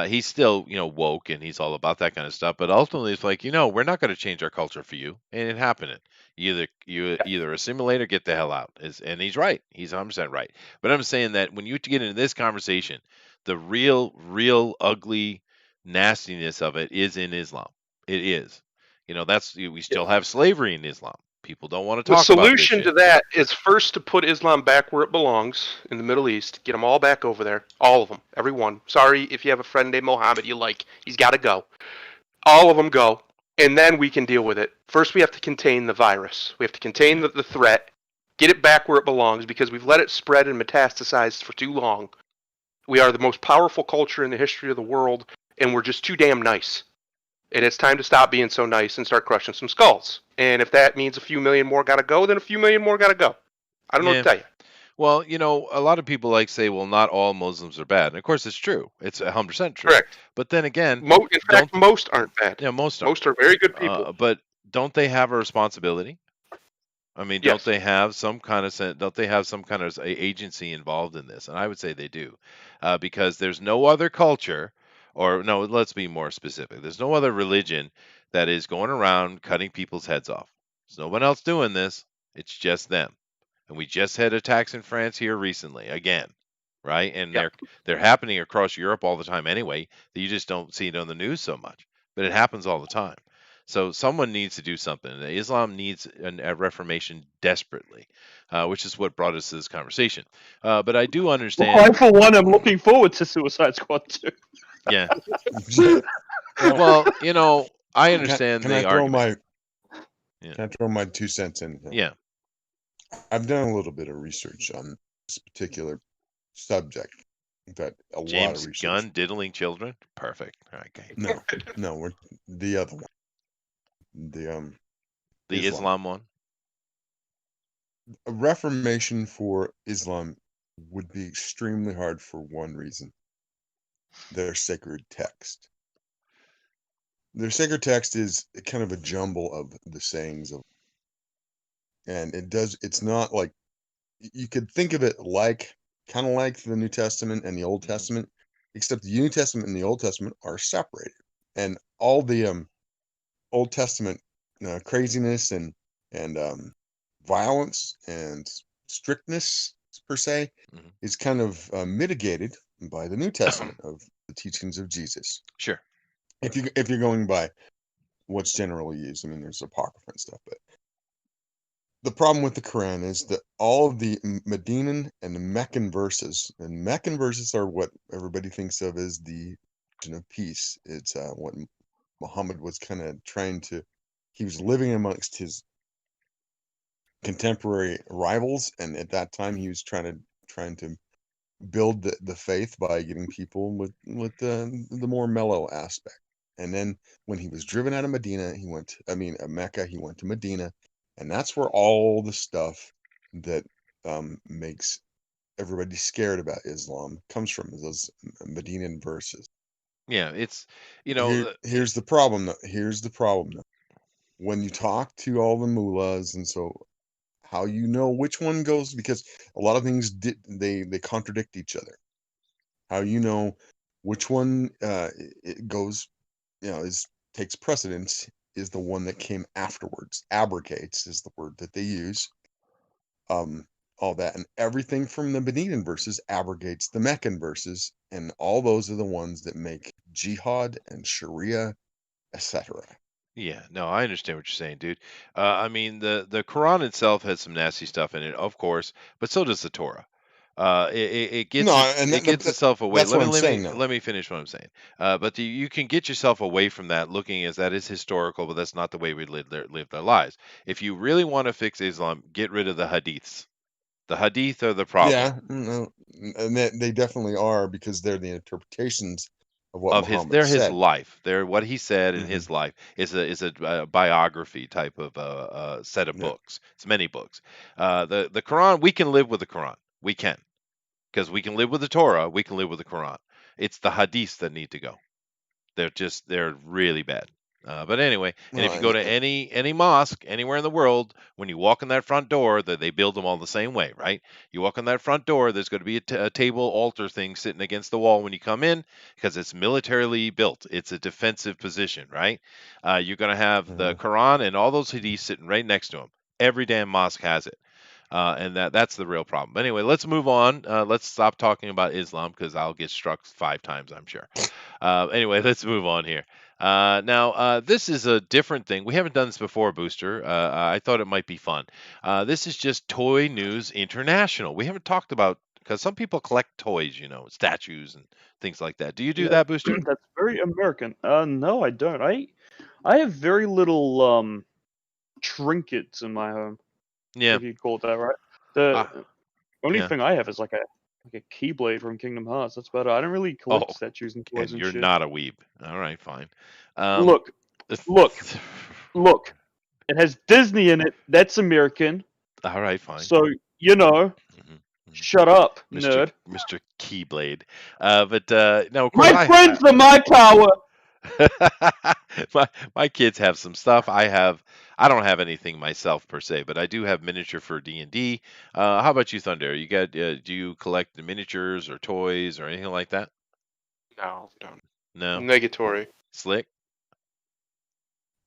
He's still, woke and he's all about that kind of stuff. But ultimately, it's like, we're not going to change our culture for you, and it happening. You either assimilate or get the hell out. And he's right. He's 100% right. But I'm saying that when you get into this conversation, the real ugly nastiness of it is in Islam. It is. We Yeah. still have slavery in Islam. People don't want to The talk about this solution to shit. that is first to put Islam back where it belongs in the Middle East. Get them all back over there, all of them, every one. Sorry if you have a friend named Mohammed you like, he's got to go. All of them go, and then we can deal with it. First, we have to contain the virus. We have to contain Yeah. the threat, get it back where it belongs because we've let it spread and metastasize for too long. We are the most powerful culture in the history of the world, and we're just too damn nice. And it's time to stop being so nice and start crushing some skulls. And if that means a few million more gotta go, then a few million more gotta go. I don't know what Yeah. to tell you. Well, a lot of people say, well, not all Muslims are bad. And of course, it's true. It's 100% true. Correct. But then again, In don't fact, most aren't bad. most aren't. Most are very good people. But don't they have a responsibility? I mean, don't Yes. they have some kind of don't they have some kind of agency involved in this? And I would say they do, because there's no other culture, or no, let's be more specific. There's no other religion that is going around cutting people's heads off. There's no one else doing this. It's just them. And we just had attacks in France here recently, again, right? And Yep. they're happening across Europe all the time anyway. You just don't see it on the news so much, but it happens all the time. So someone needs to do something. Islam needs a reformation desperately, which is what brought us to this conversation. But I do Well, understand. I, for one, am looking forward to Suicide Squad 2. Yeah. Well, Well, I understand can the I throw argument. my Yeah. can I throw my 2 cents in here? Yeah. I've done a little bit of research on this particular subject. In fact, a lot of James research. Gunn diddling children. Perfect. Okay. No, we're the other one. The The Islam one. A reformation for Islam would be extremely hard for one reason: their sacred text. Their sacred text is kind of a jumble of the sayings of, and it's not like you could think of it like kind of like the New Testament and the Old Mhm. Testament, except the New Testament and the Old Testament are separated, and all the Old Testament craziness and violence and strictness per se Mhm. is kind of mitigated by the New Testament of the teachings of Jesus. Sure. If you're going by what's generally used, I mean, there's apocrypha and stuff, but the problem with the Quran is that all of the Medinan and the Meccan verses, and Meccan verses are what everybody thinks of as the religion of peace. It's what Muhammad was kind of trying to. He was living amongst his contemporary rivals, and at that time he was trying to build the faith by getting people with the more mellow aspect. And then when he was driven out of Medina, Mecca, he went to Medina, and that's where all the stuff that makes everybody scared about Islam comes from, is those Medinan verses. Yeah, it's Here's the problem though. Here's the problem though. When you talk to all the mullahs, and so how you know which one goes, because a lot of things they contradict each other. How you know which one it goes, is takes precedence, is the one that came afterwards. Abrogates is the word that they use. Um, all that, and everything from the Medinan verses abrogates the Meccan verses, and all those are the ones that make jihad and Sharia, etc. Yeah, no, I understand what you're saying, dude. I mean, the Quran itself has some nasty stuff in it, of course, but so does the Torah. It No, gets and it gets itself away. that's Let what me I'm let saying me now. let me finish what I'm saying. But you can get yourself away from that, looking as that is historical, but that's not the way we live their lives. If you really want to fix Islam, get rid of the hadiths. The hadith are the problem. Yeah, no, and they definitely are, because they're the interpretations of what Of his Muhammad they're his said. life. They're what he said in Hmm. his life is a biography type of set of Yeah. books. It's many books. The Quran, we can live with the Quran. We can, because we can live with the Torah. We can live with the Quran. It's the hadiths that need to go. They're really bad. But anyway, and if you Well, go to any mosque anywhere in the world, when you walk in that front door, they build them all the same way, right? You walk in that front door, there's going to be a table altar thing sitting against the wall when you come in because it's militarily built. It's a defensive position, right? You're going to have the mhm. Quran and all those hadiths sitting right next to them. Every damn mosque has it. And that's the real problem. But anyway, let's move on. Let's stop talking about Islam because I'll get struck 5 times, I'm sure. Anyway, let's move on here. Now, this is a different thing. We haven't done this before, Booster. I thought it might be fun. This is just Toy News International. We haven't talked about because some people collect toys, statues and things like that. Do you do Yeah, that, Booster? that's very American. No, I don't. I have very little trinkets in my home, Yeah. if you call it that, right? The Ah, only yeah. thing I have is like a Keyblade from Kingdom Hearts. That's about it. I don't really Oh, collect statues and toys and and you're shit. not a weeb. All right, fine. Um, Look, look. It has Disney in it. That's American. all right, fine. So Mhm, mhm. shut up, Mr. nerd. Mr. Keyblade. But no, of course My friends are my power. my kids have some stuff. I don't have anything myself per se, but I do have miniature for D&D. How about you, Thunder? You got do you collect the miniatures or toys or anything like that? No, don't. No. Negatory. Slick?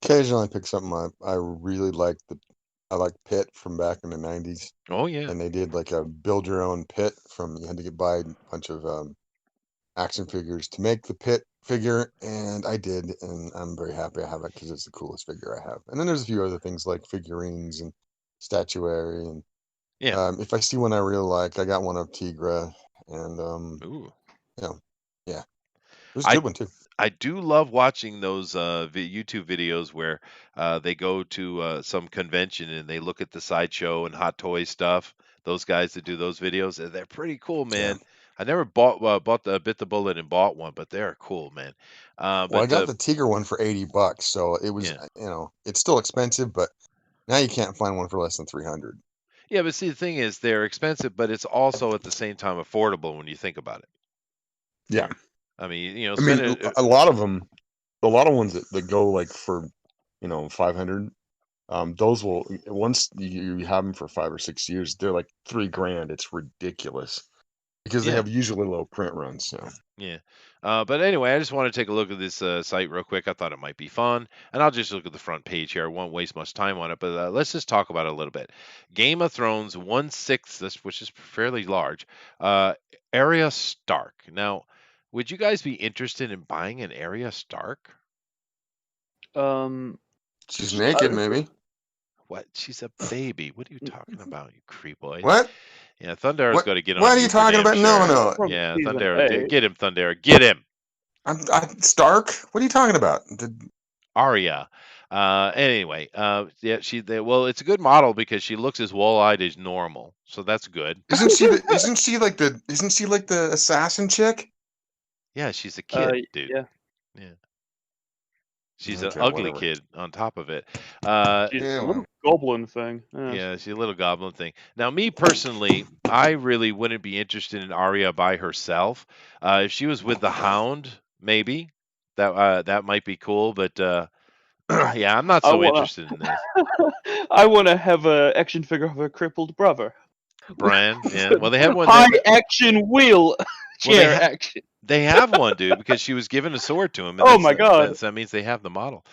Occasionally I pick something up. I really like I like Pit from back in the 90s, Oh yeah. and they did like a build your own Pit from you had to buy a bunch of action figures to make the Pit figure, and I did, and I'm very happy I have it because it's the coolest figure I have. And then there's a few other things like figurines and statuary, and Yeah. if I see one I really like, I got one of Tigra, and Ooh. you know, yeah, it was a I good one too. I do love watching those YouTube videos where they go to some convention and they look at the sideshow and hot toy stuff. Those guys that do those videos, they're pretty cool, Yeah. man. I never bit the bullet and bought one, but they're cool, man. Well, I But got the Tiger one for $80, so it was, yeah, it's still expensive, but now you can't find one for less than 300. yeah. But see, the thing is, they're expensive, but it's also at the same time affordable when you think about it. Yeah. I mean, I mean, spend it. a lot of them, a lot of ones that go like for, 500, those will, once you have them for 5 or 6 years, they're like 3 grand. It's ridiculous because they Yeah. have usually low print runs. So Yeah. But anyway, I just want to take a look at this site real quick. I thought it might be fun. And I'll just look at the front page here. I won't waste much time on it, but let's just talk about it a little bit. Game of Thrones 1/6, which is fairly large. Uh, Arya Stark. Now, would you guys be interested in buying an Arya Stark? Um, she's I, naked, maybe. What? She's a baby. What are you talking about, you creep boy? What? Yeah, Thundero's What? got to get What on are you you for talking damn about? No, sure. no. from Yeah, season Thundero, 8. get him, Thundero, get him. I'm Stark. What are you talking about? Arya. Anyway, yeah, well, it's a good model because she looks as wall-eyed as normal, so that's good. Isn't she like the assassin chick? Yeah, she's a kid, dude. Yeah, Yeah, she's an Okay, ugly whatever. kid on top of it. she's Yeah, a well, little goblin thing. Yeah. Yeah, she's a little goblin thing. Now, me personally, I really wouldn't be interested in Arya by herself. If she was with the Hound, maybe that might be cool, but yeah, I'm not I so wanna, interested in this. I wanna have a action figure of her crippled brother. Brian, yeah. Well, they have one High action wheel well, they chair action. They have one, dude, because she was given a sword to him, and Oh my god. that means they have the model.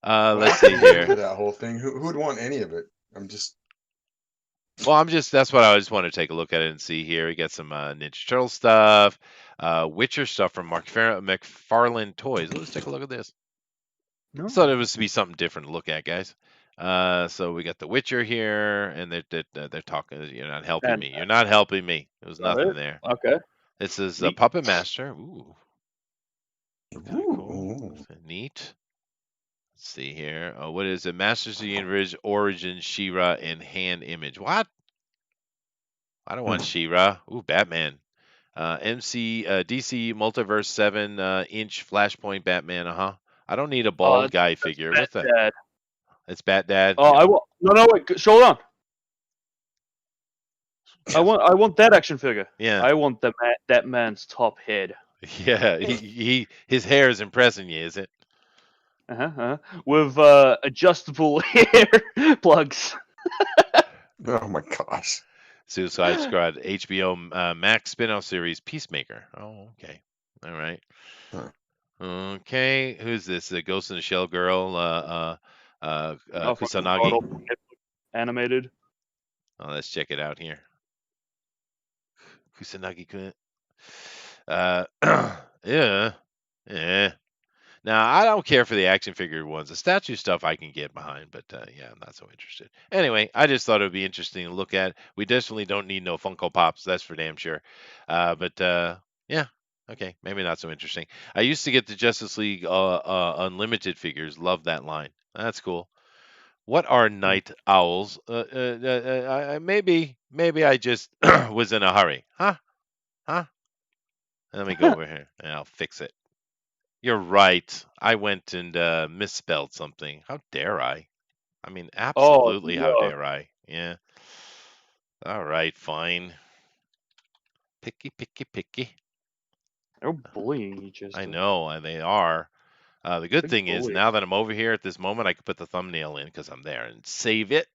well, Let's I'm see pretty into here. that whole thing. Who'd want any of it? I'm just. Well, that's what I just want to take a look at it and see here. We got some Ninja Turtle stuff, Witcher stuff from McFarlane Toys. Let's take a look at this. No. Thought it was to be something different to look at, guys. So we got the Witcher here, and they're talking. You're not helping And me. You're not helping me. There was got nothing it. there. Okay. This is a Neat. Puppet Master. Ooh, kind of cool. Ooh. Neat. Let's see here. What is it? Masters of the Universe, Origin, She-Ra, and Hand Image. What? I don't want She-Ra. Ooh, Batman. DC Multiverse 7 inch Flashpoint Batman. I don't need a bald guy That's figure. Bat What's that? Dad. It's Bat Dad. Oh, I want. No, wait. Hold on. Yes. I want that action figure. Yeah. I want that man's top head. Yeah. His hair is impressing you, is it? with adjustable hair plugs. Oh my gosh. Suicide Squad, HBO Max spin-off series, Peacemaker. Oh, okay. All right. Huh. Okay. Who's this? The Ghost in the Shell girl, Oh, fucking Kusanagi. god awful animated. Oh, let's check it out here. Kusanagi-kun. Yeah. Yeah. Now, I don't care for the action figure ones. The statue stuff I can get behind, but yeah, I'm not so interested. Anyway, I just thought it would be interesting to look at. We definitely don't need no Funko Pops, that's for damn sure. But yeah, okay, maybe not so interesting. I used to get the Justice League Unlimited figures. Love that line. That's cool. What are night owls? Maybe I just was in a hurry. Huh? Huh? Let me go over here and I'll fix it. You're right. I went and misspelled something. How dare I? I mean, Oh, absolutely, how dare I? Yeah. All right, fine. Picky, picky, picky. they're bullying each other. I know, they are. The good Big thing is, bully. now that I'm over here at this moment, I can put the thumbnail in because I'm there and save it.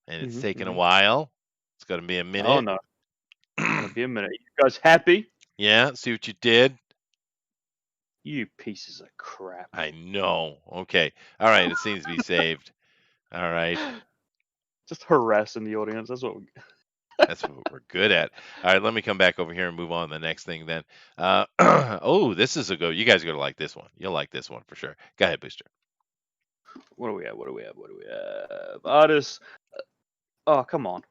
And it's taking a while. It's going to be a minute. Oh no, it's gonna be a minute. You guys happy? Yeah, see what you did? You pieces of crap. I know. Okay. All right, it seems to be saved. All right. Just harassing the audience. That's what we. That's what we're good at. All right, let me come back over here and move on to the next thing then. Oh, this is a go. You guys are going to like this one. You'll like this one for sure. Go ahead, Booster. What do we have? What do we have? What do we have? Artists. Oh, come on.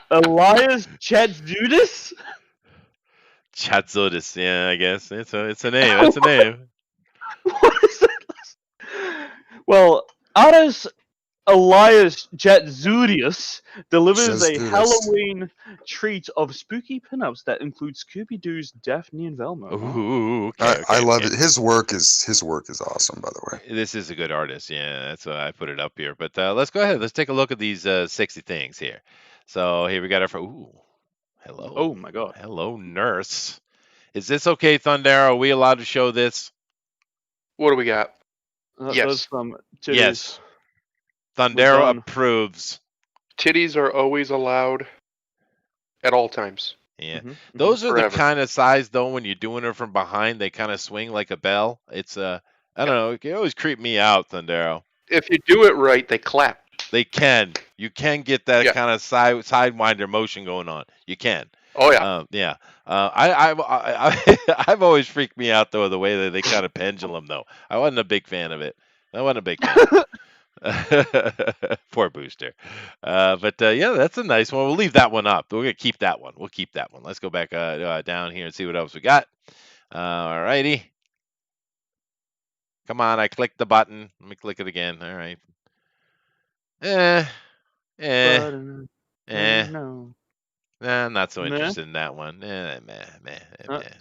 Elias Chatzudis? Chatzodis. Yeah, I guess. It's a name. That's a name. What is that? Well, artist Elias Chatzudis delivers a Chatzudis. Halloween treat of spooky pinups that include Scooby Doo's Daphne and Velma. Ooh, okay, I love okay. it. His work is awesome, by the way. This is a good artist. Yeah, that's why I put it up here. But let's go ahead. Let's take a look at these sexy things here. So here we got our. Ooh, hello. Oh my god. Hello, nurse. Is this okay, Thunder? Are we allowed to show this? What do we got? Those Yes. some titties. Yes. We're Thundero done. approves. Titties are always allowed at all times. Yeah. Mhm, mhm. Those are Forever. the kind of size though when you're doing it from behind, they kind of swing like a bell. It's I don't know, it can always creep me out, Thundero. If you do it right, they clap. They can. You can get that Yeah. kind of sidewinder motion going on. You can. Oh yeah. Yeah. I've always freaked me out though the way that they kind of pendulum though. I wasn't a big fan of it. I wasn't a big fan. Poor Booster. But yeah, that's a nice one. We'll leave that one up. We're gonna keep that one. We'll keep that one. Let's go back down here and see what else we got. All righty. Come on, I clicked the button. Let me click it again. All right. No. Nah, I'm not so Meh? interested in that one. Meh.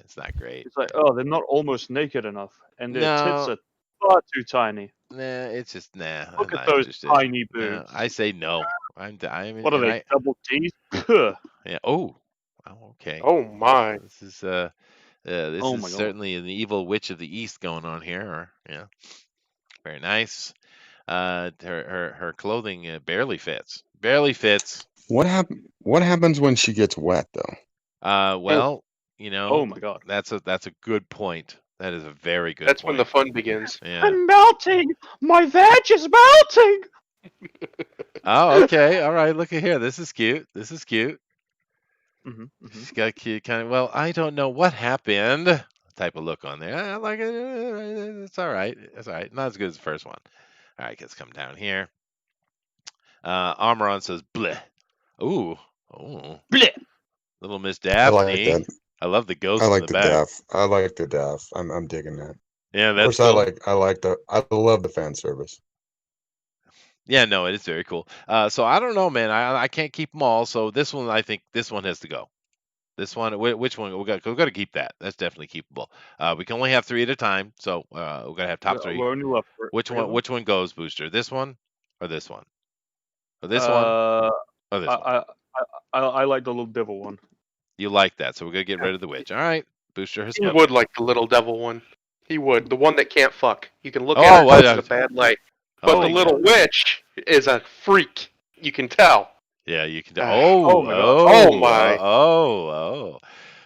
It's not great. It's like, oh, they're not almost naked enough, and their tits No. are far too tiny. Nah, it's just nah. Look I'm at not those interested. tiny No, boobs. I say no. What are they? Double D's? Puh. Yeah. Oh. Okay. Oh my. This is this Oh is my god. certainly an evil witch of the east going on here. Yeah. Very nice. Her clothing barely fits. Barely fits. What happens when she gets wet though? Well, you know, Oh my god. that's a good point. That is a very good That's point. when the fun begins. Yeah. I'm melting. My veg is melting. Oh, okay. All right. Look at here. This is cute. This is cute. She's got a cute kind of. Well, I don't know what happened. Type of look on there. I like it. It's all right. It's all right. Not as good as the first one. All right. Let's come down here. Armoron says bleh. Ooh. Oh. Bleh. Little Miss I Daphne. like that. I love the ghost I in like the the back. daff. I like the daff. I'm digging that. Yeah, Of that's course, cool. I love the fan service. Yeah, no, it is very cool. So I don't know, man. I can't keep them all. So this one, I think this one has to go. This one, which one? We got to keep that. That's definitely keepable. We can only have 3 at a time, so we got to have top 3. We're only left Which three one? of them? Which one goes, Booster? This one or this one? Or this one or this one? I like the little devil one. You like that, so we're gonna get rid of the witch. All right, Booster has He spoken. would like the little devil one. He would. The one that can't fuck. You can look Oh, at her what and a- it's a bad light. But Oh, the little yeah. witch is a freak. You can tell. yeah, you can. Ah, oh my God. Oh, my. Oh.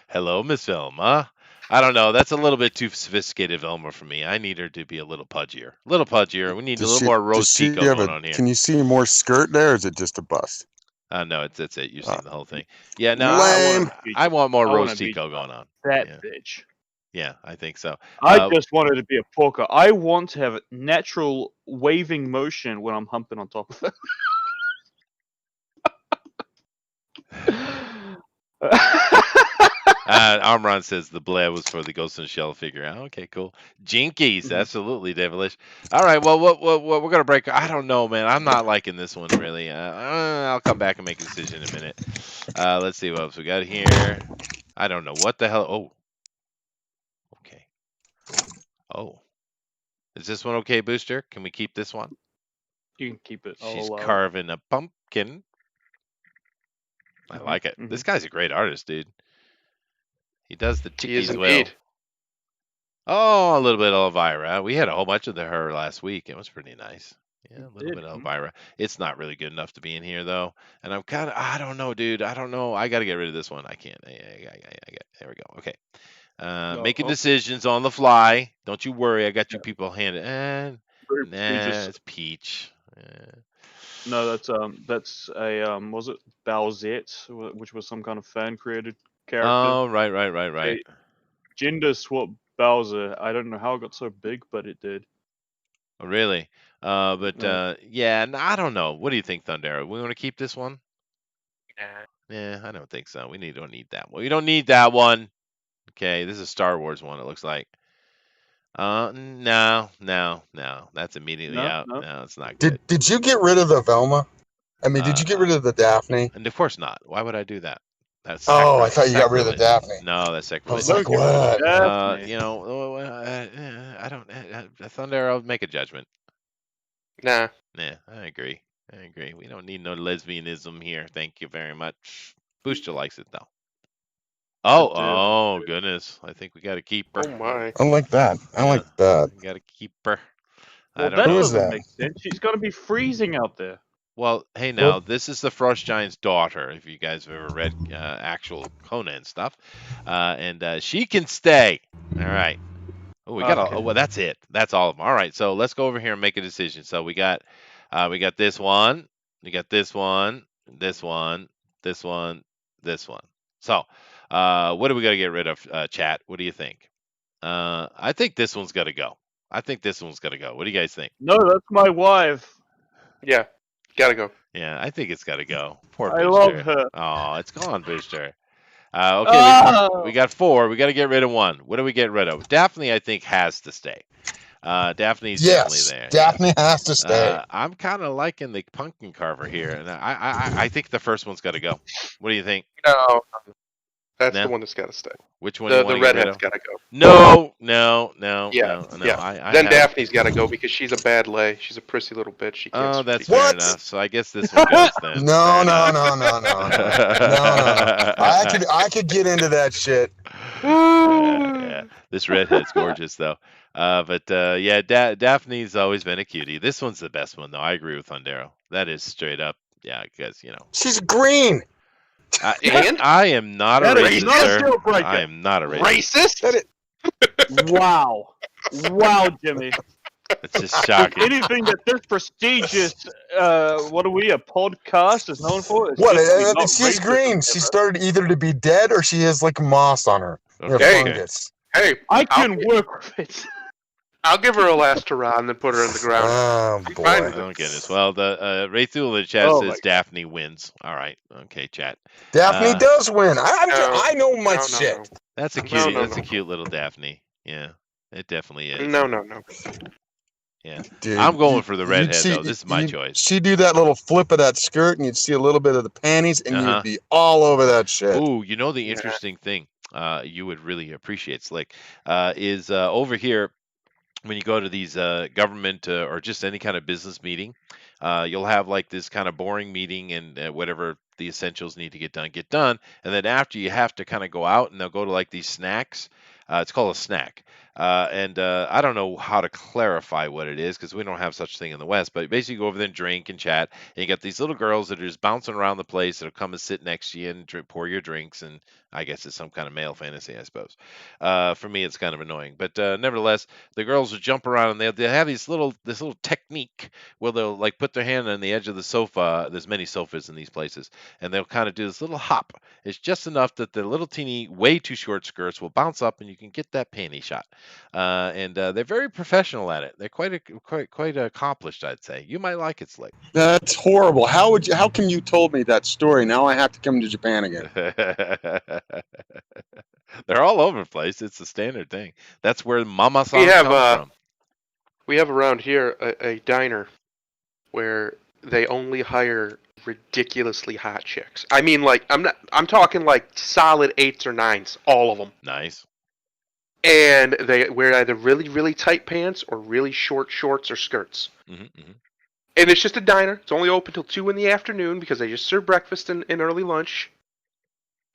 Hello, Miss Velma. I don't know. That's a little bit too sophisticated, Velma, for me. I need her to be a little pudgier. A little pudgier. We need a little more Rose Tico have going on here. Can you see more skirt there, or is it just a bust? No, that's it. You've seen the whole thing. Yeah, no, Lame. I want more I wanna Rose be Tico going on. That Yeah. bitch. Yeah, I think so. I just wanted to be a porker. I want to have natural waving motion when I'm humping on top of her. Armron says the blab was for the Ghost in the Shell figure. Okay, cool. Jinkies, Mhm. absolutely devilish. All right, well, what we're gonna break? I don't know, man. I'm not liking this one really. I'll come back and make a decision in a minute. Let's see what else we got here. I don't know what the hell. Oh, okay. Oh, is this one okay, Booster? Can we keep this one? You can keep it. She's I'll allow it. carving a pumpkin. I like it. This guy's a great artist, dude. He does the He is chickies well. indeed. Oh, a little bit of Elvira. We had a whole bunch of her last week. It was pretty nice. Yeah, a little did, bit of mhm. Elvira. It's not really good enough to be in here though. And I'm kind of, I don't know, dude. I don't know. I got to get rid of this one. I can't. There we go. Okay. Making decisions on the fly. Don't you worry. I got you people handed. It's Peach. No, that's a was it Bowsette, which was some kind of fan created character. Oh, right. Gender swap Bowser. I don't know how it got so big, but it did. Oh, really? Yeah, I don't know. What do you think, Thundera? We want to keep this one? Yeah, I don't think so. We don't need that one. We don't need that one. Okay, this is a Star Wars one. It looks like. No. That's immediately out. No, it's not good. Did you get rid of the Velma? I mean, did you get rid of the Daphne? And of course not. Why would I do that? That's I thought you got rid of the sacrilege. Daphne. No, that's I sacrilege. was like, what? I don't. Thunder, I'll make a judgment. Nah. Yeah, I agree. We don't need no lesbianism here. Thank you very much. Booster likes it though. Oh goodness! I think we got to keep her. Oh my! I like that. I like that. We got to keep her. Well, I don't that know. doesn't make sense. She's got to be freezing out there. Well, hey now, this is the Frost Giant's daughter. If you guys have ever read actual Conan stuff, and she can stay. All right. Oh, we got well, that's it. That's all of them. All right. So let's go over here and make a decision. So we got this one. We got this one. This one. This one. This one. So, what do we got to get rid of? Chat. What do you think? I think this one's got to go. What do you guys think? No, that's my wife. Yeah, gotta go. Yeah, I think it's got to go. Poor I Booster. love her. Oh, it's gone, Booster. Okay, we got 4. We got to get rid of 1. What do we get rid of? Daphne, I think, has to stay. Daphne's definitely there. Daphne has to stay. I'm kind of liking the pumpkin carver here, and I think the first one's got to go. What do you think? No, that's the one that's got to stay. Which one? The redhead's got to go. No. Yeah. I then Daphne's got to go because she's a bad lay. She's a prissy little bitch. She can't. Oh, that's fair enough. So I guess this one goes then. No. I could get into that shit. Yeah. This redhead's gorgeous though. Daphne's always been a cutie. This one's the best one though. I agree with Thundero. That is straight up. Yeah, because she's green. I am not a racist, sir. I am not a racist. Wow, Jimmy. It's just shocking. Anything that this prestigious, what are we, a podcast is known for? She's green. She started either to be dead or she has like moss on her. Okay. Hey, I can work with it. I'll give her a last hurrah and then put her in the ground. Oh, boy. Oh, goodness. Well, the Raythul in the chat says Daphne wins. All right. Okay, chat. Daphne does win. I know my shit. No. That's a cutie. That's a cute little Daphne. Yeah, it definitely is. No. Yeah. Dude, I'm going for the redhead, though. This is my choice. She'd do that little flip of that skirt, and you'd see a little bit of the panties, and you'd be all over that shit. Ooh, the interesting thing you would really appreciate, Slick, is over here. when you go to these government or just any kind of business meeting, you'll have like this kind of boring meeting and whatever the essentials need to get done. And then after you have to kind of go out and they'll go to like these snacks. It's called a snack. And I don't know how to clarify what it is because we don't have such thing in the West. But basically, you go over there and drink and chat. And you got these little girls that are just bouncing around the place that'll come and sit next to you and pour your drinks. And I guess it's some kind of male fantasy, I suppose. For me, it's kind of annoying. But nevertheless, the girls will jump around and they have this little technique where they'll like put their hand on the edge of the sofa. There's many sofas in these places, and they'll kind of do this little hop. It's just enough that the little teeny, way too short skirts will bounce up, and you can get that panty shot. And they're very professional at it. They're quite accomplished, I'd say. You might like it, Slick. That's horrible. How come you told me that story? Now I have to come to Japan again. They're all over the place. It's a standard thing. That's where Mama-san We have comes from. we have around here a diner where they only hire ridiculously hot chicks. I mean, like I'm talking like solid 8s or 9s, all of them. Nice. And they wear either really, really tight pants or really short shorts or skirts. Mm-hmm. And it's just a diner. It's only open till 2 in the afternoon because they just serve breakfast and early lunch.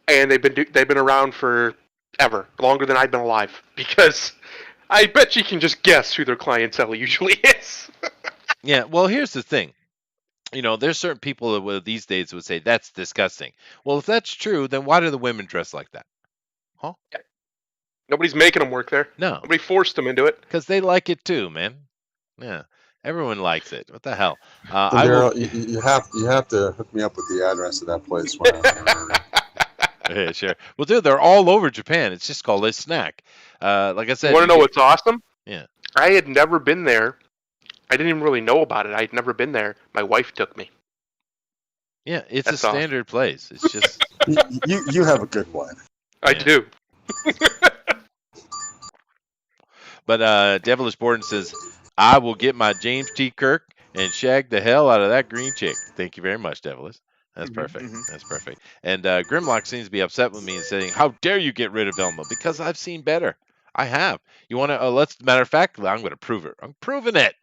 And they've been around for ever, longer than I've been alive. Because I bet you can just guess who their clientele usually is. Yeah, well, here's the thing. There's certain people that these days would say that's disgusting. Well, if that's true, then why do the women dress like that? Huh? Nobody's making them work there. No, Nobody forced them into it. because they like it too, man. Yeah, everyone likes it. What the hell? So Daryl, you have to hook me up with the address of that place. Yeah, sure. Well, dude, they're all over Japan. It's just called a snack. Like I said, You want to know what's awesome? Yeah. I had never been there. I didn't even really know about it. I had never been there. My wife took me. Yeah, it's That's a standard place. It's just you have a good one. I Yeah. do. But Devilish Borden says, I will get my James T. Kirk and shag the hell out of that green chick. Thank you very much, Devilish. That's perfect. That's perfect. And Grimlock seems to be upset with me and saying, how dare you get rid of Velma? Because I've seen better. I have. You want to, matter of fact, I'm going to prove it. I'm proving it.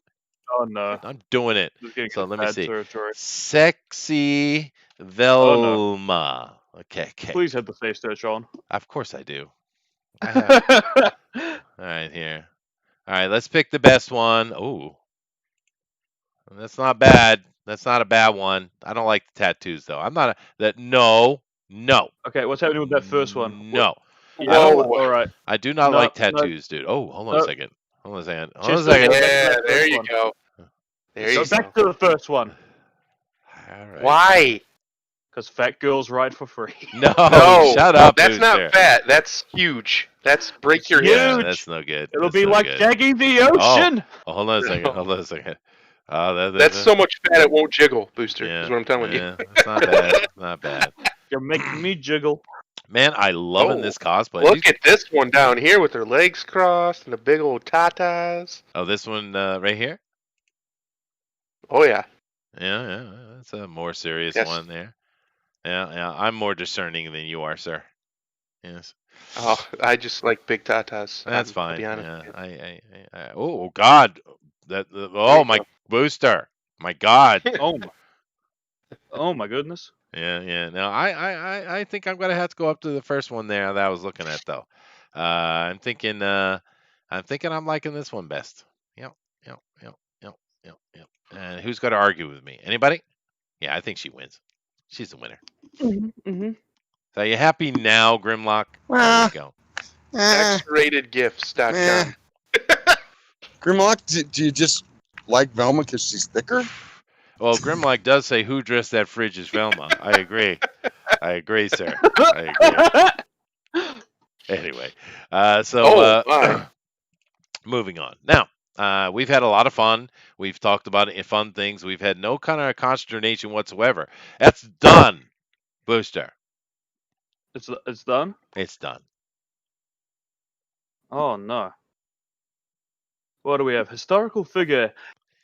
Oh no. I'm doing it. This is getting So let me bad see. territory. Sexy Velma. Okay. Please have the face search on. Of course I do. I have. All right, here. All right, let's pick the best one. Ooh. That's not bad. That's not a bad one. I don't like the tattoos though. I'm not no. Okay, what's happening with that first one? No. Whoa. All right. I do not No, like no. tattoos, dude. Oh, hold on a No. second. Hold on a second. Chester, go Yeah, back to that there first you one. go. There Go you back go. to the first one. All right. Why? Because fat girls ride for free. No, No, shut up. That's Booster. not fat. That's huge. That's break your Huge. Yeah, hip. that's no good. It'll That's be no like good. shagging the ocean. Oh, hold on a second. No. Hold on a second. Oh, That's so much fat it won't jiggle, Booster. yeah, Is what I'm telling you. yeah, it's not bad. Not bad. You're making me jiggle. Man, I loving Oh, this cosplay. Look at this one down here with her legs crossed and the big old tatas. Oh, this one right here? Oh yeah. Yeah. That's a more serious Yes. one there. Yeah. I'm more discerning than you are, sir. Yes. Oh, I just like big tatas. That's I'll fine. be honest. Yeah. Oh God. Oh my go. Booster. My God. Oh my goodness. Yeah. No, I think I'm gonna have to go up to the first one there that I was looking at though. I'm thinking I'm liking this one best. Yep. And who's gonna argue with me? Anybody? Yeah, I think she wins. She's the winner. Mm-hmm. So are you happy now, Grimlock? Well, There you go. XratedGifts.com. Grimlock, do you just like Velma because she's thicker? Well, Grimlock does say who dressed that fridge is Velma. I agree. I agree, sir. I agree. Anyway, moving on. Now, we've had a lot of fun. We've talked about fun things. We've had no kind of consternation whatsoever. That's done, Booster. It's done. It's done. Oh no. What do we have? Historical figure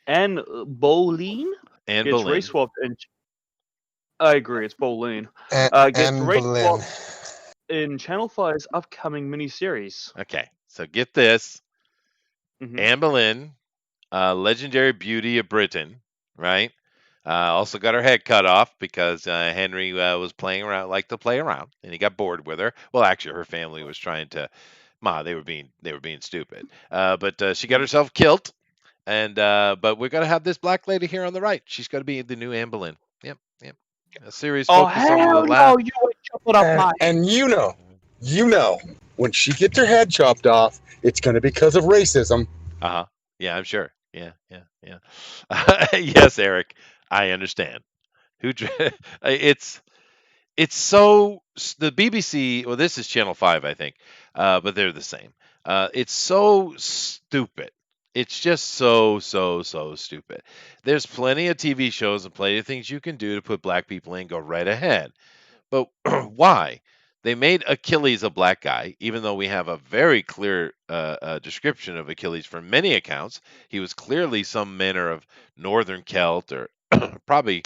Anne Boleyn And gets Boleyn. race swapped in. I agree. It's Boleyn. Gets And race Boleyn. swapped in Channel 5's upcoming miniseries. Okay, so get this. Anne Boleyn, legendary beauty of Britain, right? Also got her head cut off because Henry was playing around, liked to play around, and he got bored with her. Well, actually, her family was trying to, they were being stupid. But she got herself killed, and but we're gonna have this black lady here on the right. She's gonna be the new Anne Boleyn. Yep, yep. A serious Oh focus on the hell laugh. no! You ain't chopping off my head. And you know, when she gets her head chopped off, it's going to be because of racism. Uh-huh. Yeah, I'm sure. Yeah, yeah, yeah. Yes, Eric, I understand. Who it's the BBC, well this is Channel 5 I think. But they're the same. It's so stupid. It's just so stupid. There's plenty of TV shows and plenty of things you can do to put black people in, go right ahead. But why? They made Achilles a black guy, even though we have a very clear description of Achilles from many accounts. He was clearly some manner of northern Celt, or probably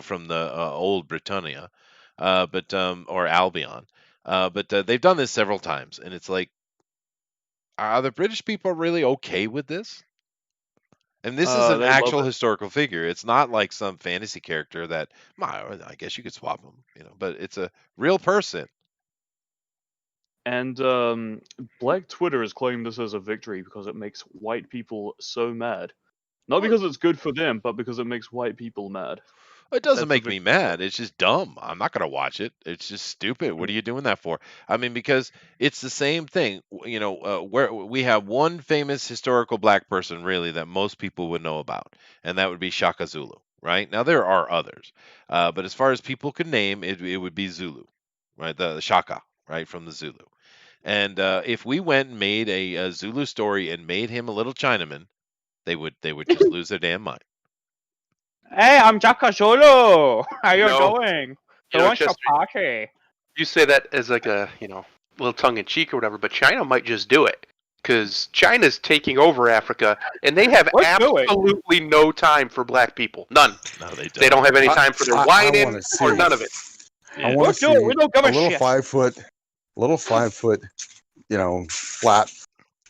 from the old Britannia, but or Albion. But they've done this several times, and it's like, are the British people really okay with this? And this is an They love actual it. historical figure. It's not like some fantasy character that, I guess you could swap him, but it's a real person. And Black Twitter has claimed this as a victory because it makes white people so mad. Not because it's good for them, but because it makes white people mad. It doesn't That's make the me victory. mad. It's just dumb. I'm not going to watch it. It's just stupid. What are you doing that for? I mean, because it's the same thing. Where we have one famous historical black person really that most people would know about, and that would be Shaka Zulu, right? Now there are others, but as far as people could name, it would be Zulu, right? The Shaka, right, from the Zulu. And if we went and made a Zulu story and made him a little Chinaman, they would just lose their damn mind. Hey, I'm Jaka Solo. How you No. going? You Who know, wants to Chester, party? you say that as like a little tongue in cheek or whatever, but China might just do it because China's taking over Africa, and they have Let's do it. absolutely no time for black people. None. No, they don't. They don't have any time for their I whining wanna see or it. none of it. I Yeah. want Let's to do see it. We don't give a a little shit. 5 foot, flat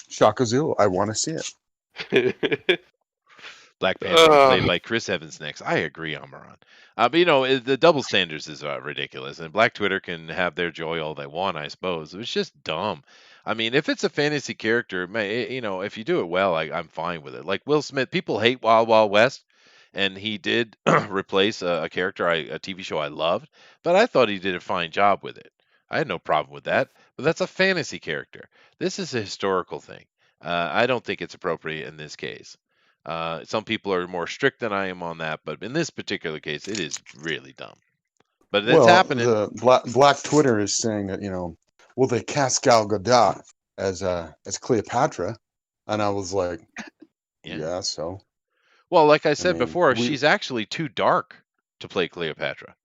Shaka Zulu. I want to see it. Black Panther played by Chris Evans next. I agree, Amaran. But the double standards is ridiculous, and Black Twitter can have their joy all they want, I suppose. It's just dumb. I mean, if it's a fantasy character, if you do it well, I'm fine with it. Like Will Smith, people hate Wild Wild West, and he did replace a character, a TV show I loved, but I thought he did a fine job with it. I had no problem with that, but that's a fantasy character. This is a historical thing. I don't think it's appropriate in this case. Some people are more strict than I am on that, but in this particular case, it is really dumb. But it's happening. The black Twitter is saying that will they cast Gal Gadot as Cleopatra? And I was like, yeah so. Well, like I said mean, before, she's actually too dark to play Cleopatra.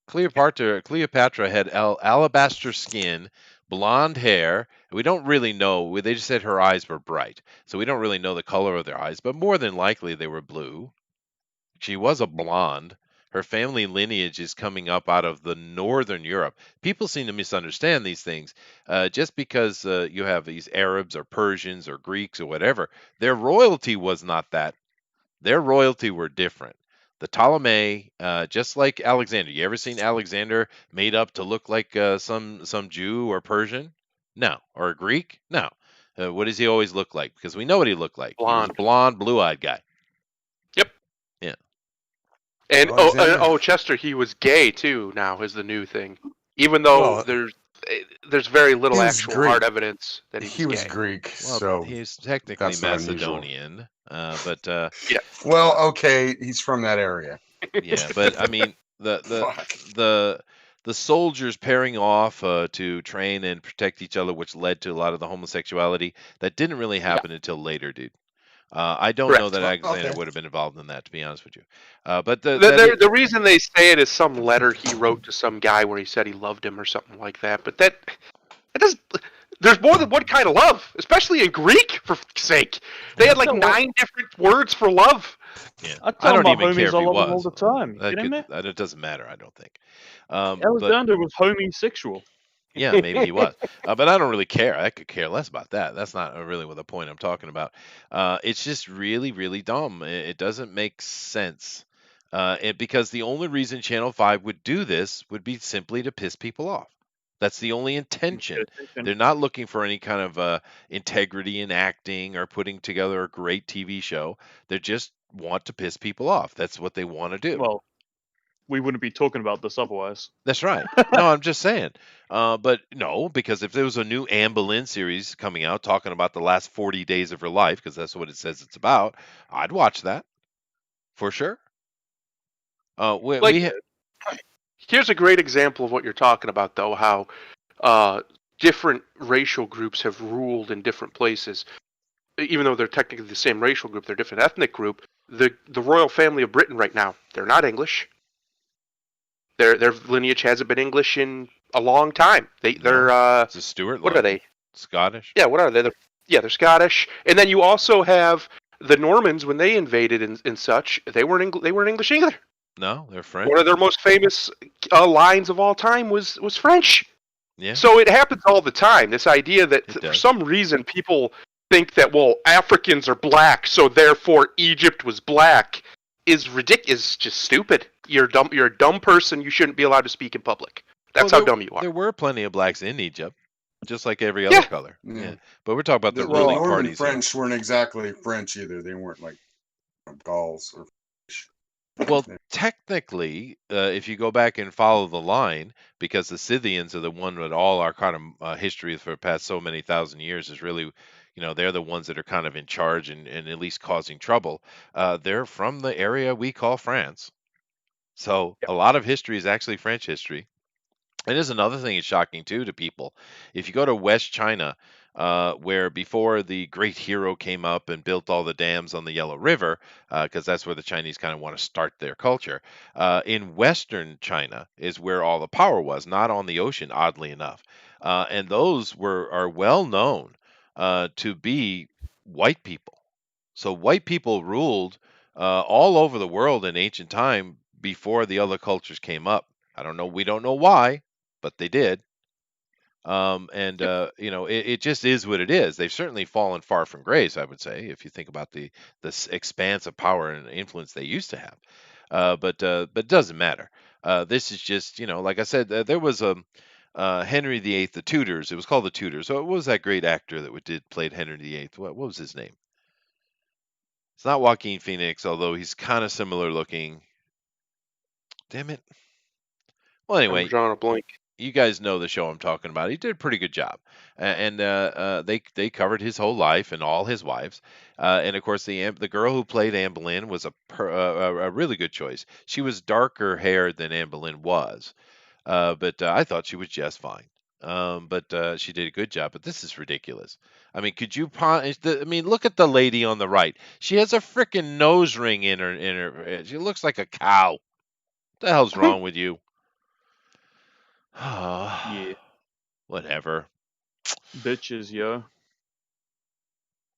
Cleopatra had alabaster skin, blonde hair. We don't really know. They just said her eyes were bright, so we don't really know the color of their eyes. But more than likely, they were blue. She was a blonde. Her family lineage is coming up out of the northern Europe. People seem to misunderstand these things. Just because you have these Arabs or Persians or Greeks or whatever, their royalty was not that. Their royalty were different. The Ptolemy, just like Alexander. You ever seen Alexander made up to look like some Jew or Persian? No. Or a Greek? No. What does he always look like? Because we know what he looked like. He was a blonde, blue-eyed guy. Yep. Yeah. And Alexander. Chester, he was gay too. Now is the new thing. Even though there's very little actual hard evidence that he was gay. Greek, Well, so he's technically that's not unusual. Macedonian, but Yeah. Well, okay, he's from that area. yeah, but I mean the soldiers pairing off to train and protect each other, which led to a lot of the homosexuality that didn't really happen until later, dude. I don't know that Alexander would have been involved in that, to be honest with you. But the reason they say it is some letter he wrote to some guy where he said he loved him or something like that. But it does. There's more than one kind of love, especially in Greek. For fuck's sake, they had like 9 different words for love. Yeah, I don't my even care homies if I he love them all was. the time. You kidding me? It doesn't matter, I don't think. Alexander was homosexual. Yeah, maybe he was. But I don't really care. I could care less about that. That's not really what the point I'm talking about. It's just really, really dumb. It doesn't make sense. Because the only reason Channel 5 would do this would be simply to piss people off. That's the only intention. Get attention. They're not looking for any kind of integrity in acting or putting together a great TV show. They just want to piss people off. That's what they want to do. Well, we wouldn't be talking about this otherwise. That's right. No, I'm just saying. But no, because if there was a new Anne Boleyn series coming out talking about the last 40 days of her life, because that's what it says it's about, I'd watch that for sure. We, Like, we ha- here's a great example of what you're talking about, though. How different racial groups have ruled in different places, even though they're technically the same racial group, they're different ethnic group. The royal family of Britain right now, they're not English. Their lineage hasn't been English in a long time. They're it's a Stuart what line. are they? Scottish. Yeah, what are they? They're Scottish. And then you also have the Normans when they invaded and such. They weren't English either. No, they're French. One of their most famous lines of all time was French. Yeah. So it happens all the time. This idea that It for does. some reason people think that, well, Africans are black, so therefore Egypt was black is ridiculous. Is just stupid. You're dumb. You're a dumb person. You shouldn't be allowed to speak in public. That's Well, how dumb you are. There were plenty of blacks in Egypt, just like every other Yeah. color. Yeah. Yeah. But we're talking about the The ruling Norman parties. here. French weren't exactly French either. They weren't like Gauls or French. Well, Yeah. technically, if you go back and follow the line, because the Scythians are the one with all our kind of history for the past so many thousand years is really, they're the ones that are kind of in charge and at least causing trouble. They're from the area we call France. So Yep. a lot of history is actually French history. And there's another thing that's shocking too to people. If you go to West China, where before the great hero came up and built all the dams on the Yellow River, because that's where the Chinese kind of want to start their culture, in Western China is where all the power was, not on the ocean, oddly enough. And those are well known to be white people. So white people ruled all over the world in ancient time before the other cultures came up. I don't know. We don't know why, but they did. It just is what it is. They've certainly fallen far from grace, I would say, if you think about the expanse of power and influence they used to have. But it doesn't matter. This is just, like I said, there was a Henry VIII, the Tudors. It was called the Tudors. So what was that great actor that played Henry VIII? What was his name? It's not Joaquin Phoenix, although he's kind of similar looking. Damn it. Well, I'm anyway, drawing a blank. you guys know the show I'm talking about. He did a pretty good job, and they covered his whole life and all his wives, and of course the girl who played Anne Boleyn was a really good choice. She was darker haired than Anne Boleyn was, but I thought she was just fine. But she did a good job. But this is ridiculous. I mean, could you? Look at the lady on the right. She has a freaking nose ring in her. She looks like a cow. What the hell's wrong with you? Yeah, Whatever. bitches, yo.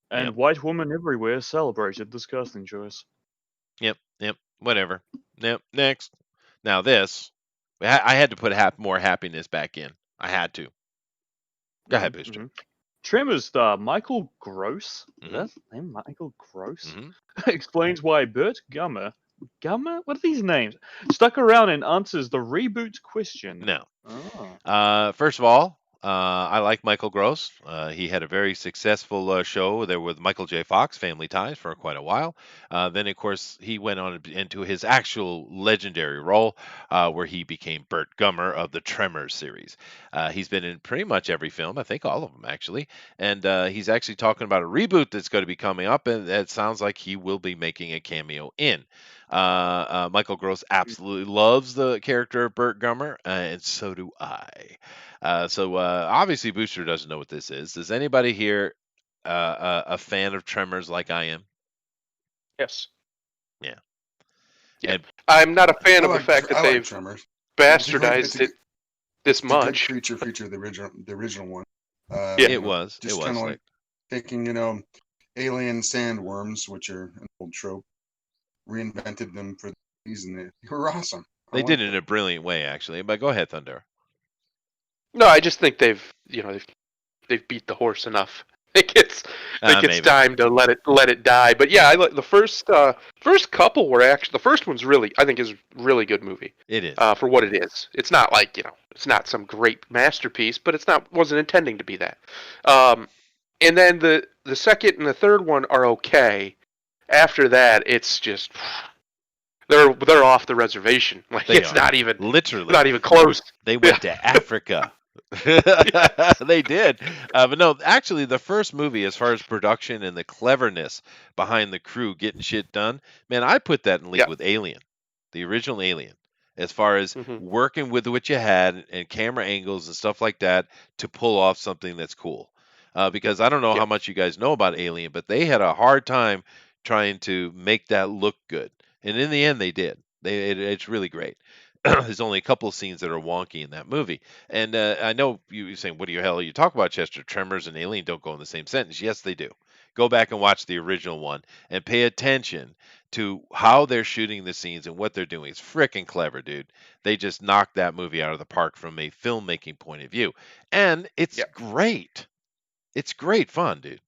And Yep. white women everywhere celebrated this casting choice. Yep. Whatever. Yep. Next. Now this, I had to put more happiness back in. I had to. Go ahead, Booster. Mhm. Tremors star Michael Gross, is Mhm. that his name? Michael Gross? Mhm. Explains why Bert Gummer? What are these names? Stuck around and answers the reboot question. No. Oh. First of all, I like Michael Gross. He had a very successful show there with Michael J. Fox, Family Ties, for quite a while. Then, of course, he went on into his actual legendary role, where he became Bert Gummer of the Tremors series. He's been in pretty much every film, I think all of them actually, and he's actually talking about a reboot that's going to be coming up, and it sounds like he will be making a cameo in. Michael Gross absolutely loves the character of Bert Gummer, and so do I. So obviously Booster doesn't know what this is. Does anybody here a fan of Tremors like I am? Yes. Yeah. Yeah. And I'm not a fan I of the like fact that I like they've Tremors. bastardized it this It's a good much. creature, the original one. Yeah. it was. Just It kind was of like like taking alien sandworms, which are an old trope, reinvented them for these, and they were awesome. they did it in a brilliant way, actually. But go ahead, Thunder. No, I just think they've beat the horse enough. It's Maybe time to let it die. But yeah, I like the first couple were actually the first one's really I think is a really good movie. it is. For what it is. It's not like, it's not some great masterpiece, but it's not wasn't intending to be that. Um, and then the second and the third one are okay. After that, it's just they're off the reservation. Like They it's are literally. not even close. They Yeah. went to Africa. They did. But no, actually, the first movie, as far as production and the cleverness behind the crew getting shit done, man, I put that in league Yeah. with Alien, the original Alien, as far as Hmm. working with what you had and camera angles and stuff like that to pull off something that's cool. Because I don't know Yeah. how much you guys know about Alien, but they had a hard time trying to make that look good. And in the end, they did. It's really great. There's only a couple of scenes that are wonky in that movie. And I know you're saying, what the hell are you talk about, Chester? Tremors and Alien don't go in the same sentence. Yes, they do. Go back and watch the original one and pay attention to how they're shooting the scenes and what they're doing. It's freaking clever, dude. They just knocked that movie out of the park from a filmmaking point of view. And it's Yeah. great. It's great fun, dude.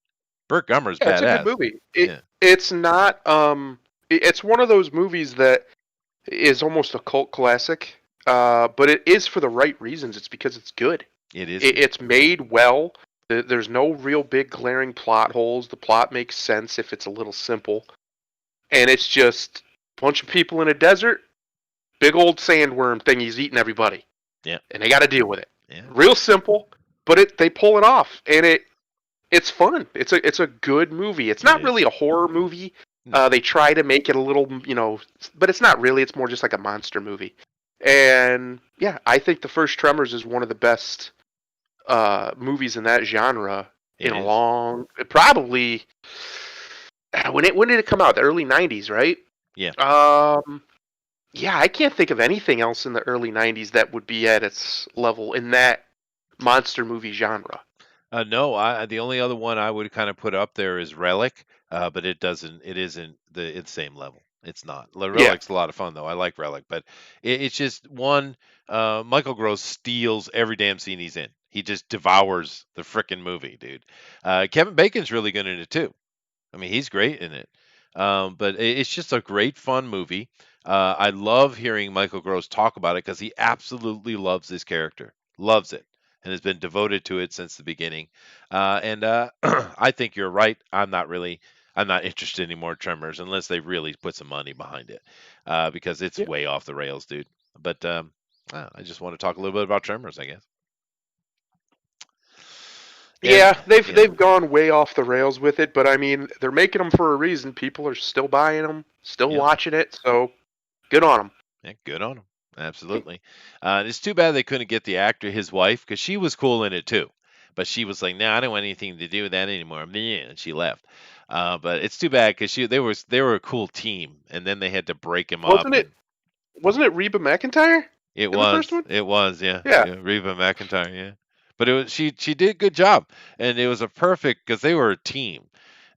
Burt Gummer's Yeah, it's a good badass. movie. Yeah, It's not it's one of those movies that is almost a cult classic. But it is for the right reasons. It's because it's good. it is good. It's made well. There's no real big glaring plot holes. The plot makes sense if it's a little simple. And it's just a bunch of people in a desert, big old sandworm thing. He's eating everybody. Yeah. And they got to deal with it. Yeah. Real simple, but they pull it off, and it's fun. It's a good movie. It's not is. really a horror movie. No. They try to make it a little, but it's not really. It's more just like a monster movie. And yeah, I think the first Tremors is one of the best movies in that genre It in a is. long. Probably when did it come out? The early '90s, right? Yeah. Yeah, I can't think of anything else in the early '90s that would be at its level in that monster movie genre. No, the only other one I would kind of put up there is Relic, but it doesn't. It isn't the same level. It's not. Yeah. Relic's a lot of fun though. I like Relic, but it's just one. Michael Gross steals every damn scene he's in. He just devours the frickin' movie, dude. Kevin Bacon's really good in it too. I mean, he's great in it. But it's just a great fun movie. I love hearing Michael Gross talk about it because he absolutely loves this character, loves it, and has been devoted to it since the beginning. And I think you're right. I'm not interested anymore in Tremors unless they really put some money behind it, because it's Yeah. way off the rails, dude. But I just want to talk a little bit about Tremors, I guess. Yeah, And they've gone way off the rails with it, but I mean, they're making them for a reason. People are still buying them, still Yep. watching it, so good on them. Yeah, good on him. Absolutely. It's too bad they couldn't get the actor, his wife, because she was cool in it too. But she was like, "No, I don't want anything to do with that anymore." Meh, and she left. But it's too bad because they were a cool team, and then they had to break him up. Wasn't it? And Wasn't it Reba McEntire it in the was, first one? it was, yeah, Yeah. yeah, Reba McEntire, yeah. But it was she did a good job, and it was a perfect because they were a team.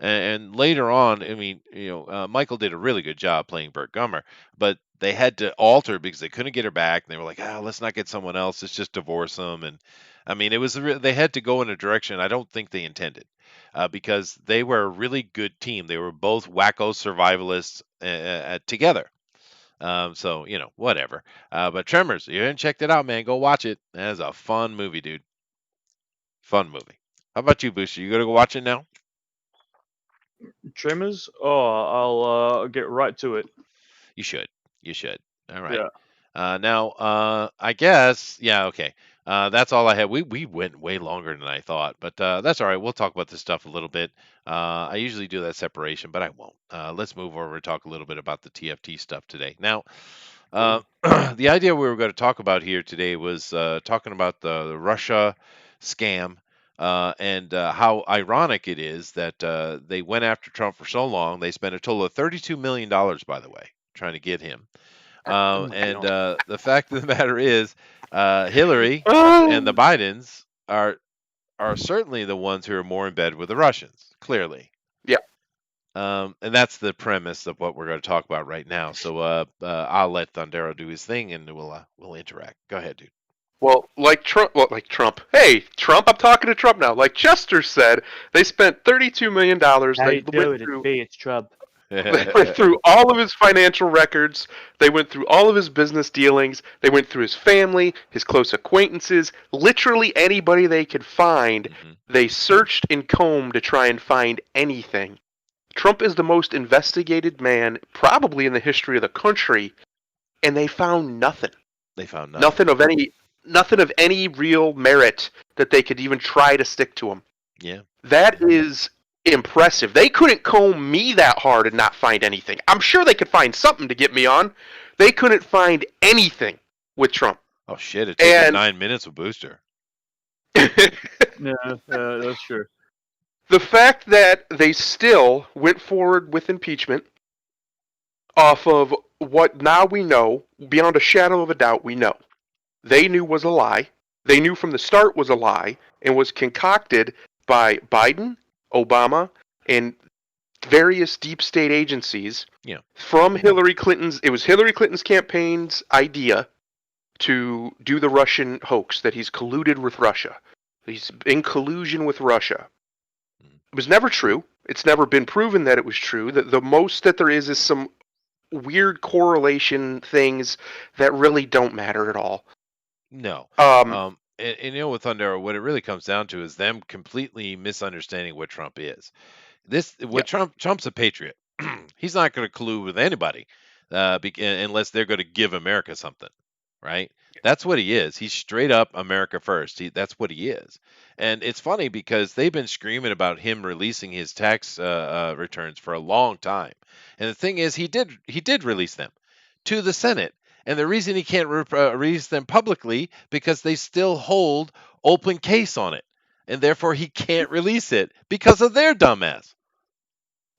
And later on, I mean, Michael did a really good job playing Burt Gummer, but they had to alter because they couldn't get her back. And they were like, let's not get someone else. Let's just divorce them. And I mean, they had to go in a direction I don't think they intended, because they were a really good team. They were both wacko survivalists together. So whatever. But Tremors, you haven't checked it out, man. Go watch it. That is a fun movie, dude. Fun movie. How about you, Booster? You gonna go watch it now? Tremors? Oh, I'll get right to it. You should. You should. All right. Yeah. Now, I guess, yeah, okay. That's all I had. We went way longer than I thought, but that's all right. We'll talk about this stuff a little bit. I usually do that separation, but I won't. Let's move over and talk a little bit about the TFT stuff today. Now, the idea we were going to talk about here today was talking about the Russia scam, and how ironic it is that they went after Trump for so long. They spent a total of $32 million, by the way, trying to get him. Oh my And God. the fact of the matter is, Hillary and the Oh, Bidens are certainly the ones who are more in bed with the Russians, clearly. yeah. And that's the premise of what we're going to talk about right now. So I'll let Thundero do his thing, and we'll interact. Go ahead, dude. Well, like Trump. Hey, Trump, I'm talking to Trump now. Like Chester said, they spent $32 million. How They you went doing? It's through me, it's Trump. they went through all of his financial records. They went through all of his business dealings. They went through his family, his close acquaintances, literally anybody they could find. Mhm. They searched and combed to try and find anything. Trump is the most investigated man probably in the history of the country, and they found nothing. They found nothing. Nothing of any real merit that they could even try to stick to him. Yeah. That is impressive. They couldn't comb me that hard and not find anything. I'm sure they could find something to get me on. They couldn't find anything with Trump. Oh shit! It took them And 9 minutes with Booster. Yeah, that's true. the fact that they still went forward with impeachment off of what now we know, beyond a shadow of a doubt, we know. They knew was a lie. They knew from the start was a lie and was concocted by Biden, Obama, and various deep state agencies. Yeah. From Hillary Clinton's, it was Hillary Clinton's campaign's idea to do the Russian hoax, that he's colluded with Russia. He's in collusion with Russia. It was never true. It's never been proven that it was true. The most that there is some weird correlation things that really don't matter at all. No. Um, And you know, with Thunder, what it really comes down to is them completely misunderstanding what Trump is. Trump's a patriot. He's not going to collude with anybody, unless they're going to give America something, right? That's what he is. He's straight up America first. That's what he is. And it's funny because they've been screaming about him releasing his tax returns for a long time. And the thing is, he did release them to the Senate. And the reason he can't release them publicly because they still hold open case on it, and therefore he can't release it because of their dumbass.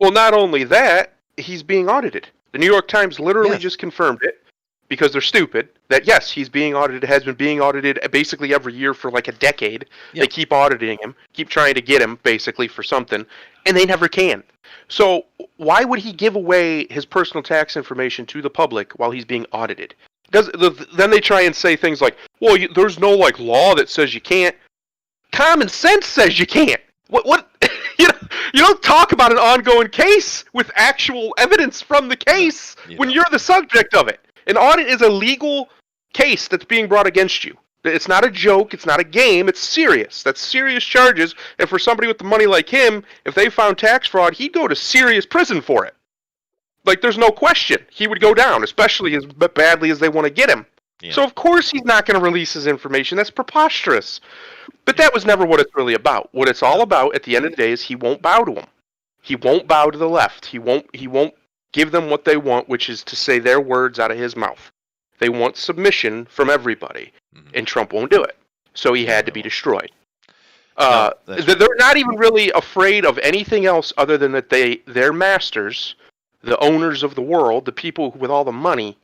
Well, not only that, he's being audited. The New York Times literally just confirmed it because they're stupid. That yes, he's being audited, has been being audited basically every year for like a decade. Yeah. They keep auditing him, keep trying to get him basically for something, and they never can. So why would he give away his personal tax information to the public while he's being audited? Then they try and say things like, "Well, there's no like law that says you can't." Common sense says you can't. What? you know, you don't talk about an ongoing case with actual evidence from the case when you're the subject of it. An audit is a legal case that's being brought against you. It's not a joke. It's not a game. It's serious. That's serious charges. And for somebody with the money like him, if they found tax fraud, he'd go to serious prison for it. Like, there's no question. He would go down, especially as badly as they want to get him. Yeah. So, of course, he's not going to release his information. That's preposterous. But that was never what it's really about. What it's all about at the end of the day is he won't bow to them. He won't bow to the left. He won't give them what they want, which is to say their words out of his mouth. They want submission from everybody, and Trump won't do it. So he had to be destroyed. They're not even really afraid of anything else other than that their masters, the owners of the world, the people with all the money,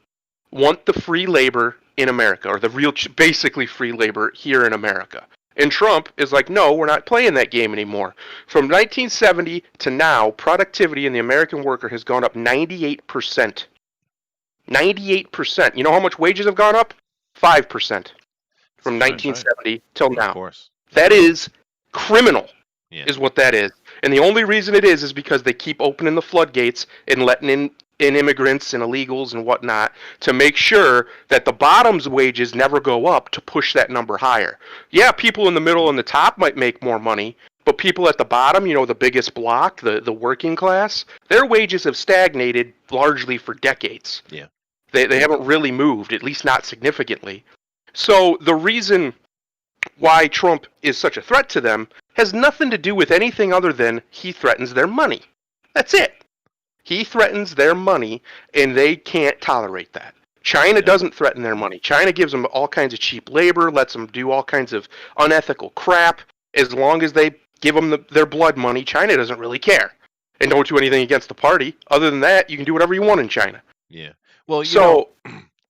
want the free labor in America, or the real, basically free labor here in America. And Trump is like, no, we're not playing that game anymore. From 1970 to now, productivity in the American worker has gone up 98%. 98%. You know how much wages have gone up? 5% from 1970 till now. Of course. That is criminal, is what that is. And the only reason it is because they keep opening the floodgates and letting in immigrants and illegals and whatnot to make sure that the bottom's wages never go up to push that number higher. Yeah, people in the middle and the top might make more money, but people at the bottom, you know, the biggest block, the working class, their wages have stagnated largely for decades. Yeah. They haven't really moved, at least not significantly. So the reason why Trump is such a threat to them has nothing to do with anything other than he threatens their money. That's it. He threatens their money, and they can't tolerate that. China doesn't threaten their money. China gives them all kinds of cheap labor, lets them do all kinds of unethical crap. As long as they give them their blood money, China doesn't really care. And don't do anything against the party. Other than that, you can do whatever you want in China. Yeah. Well, you know,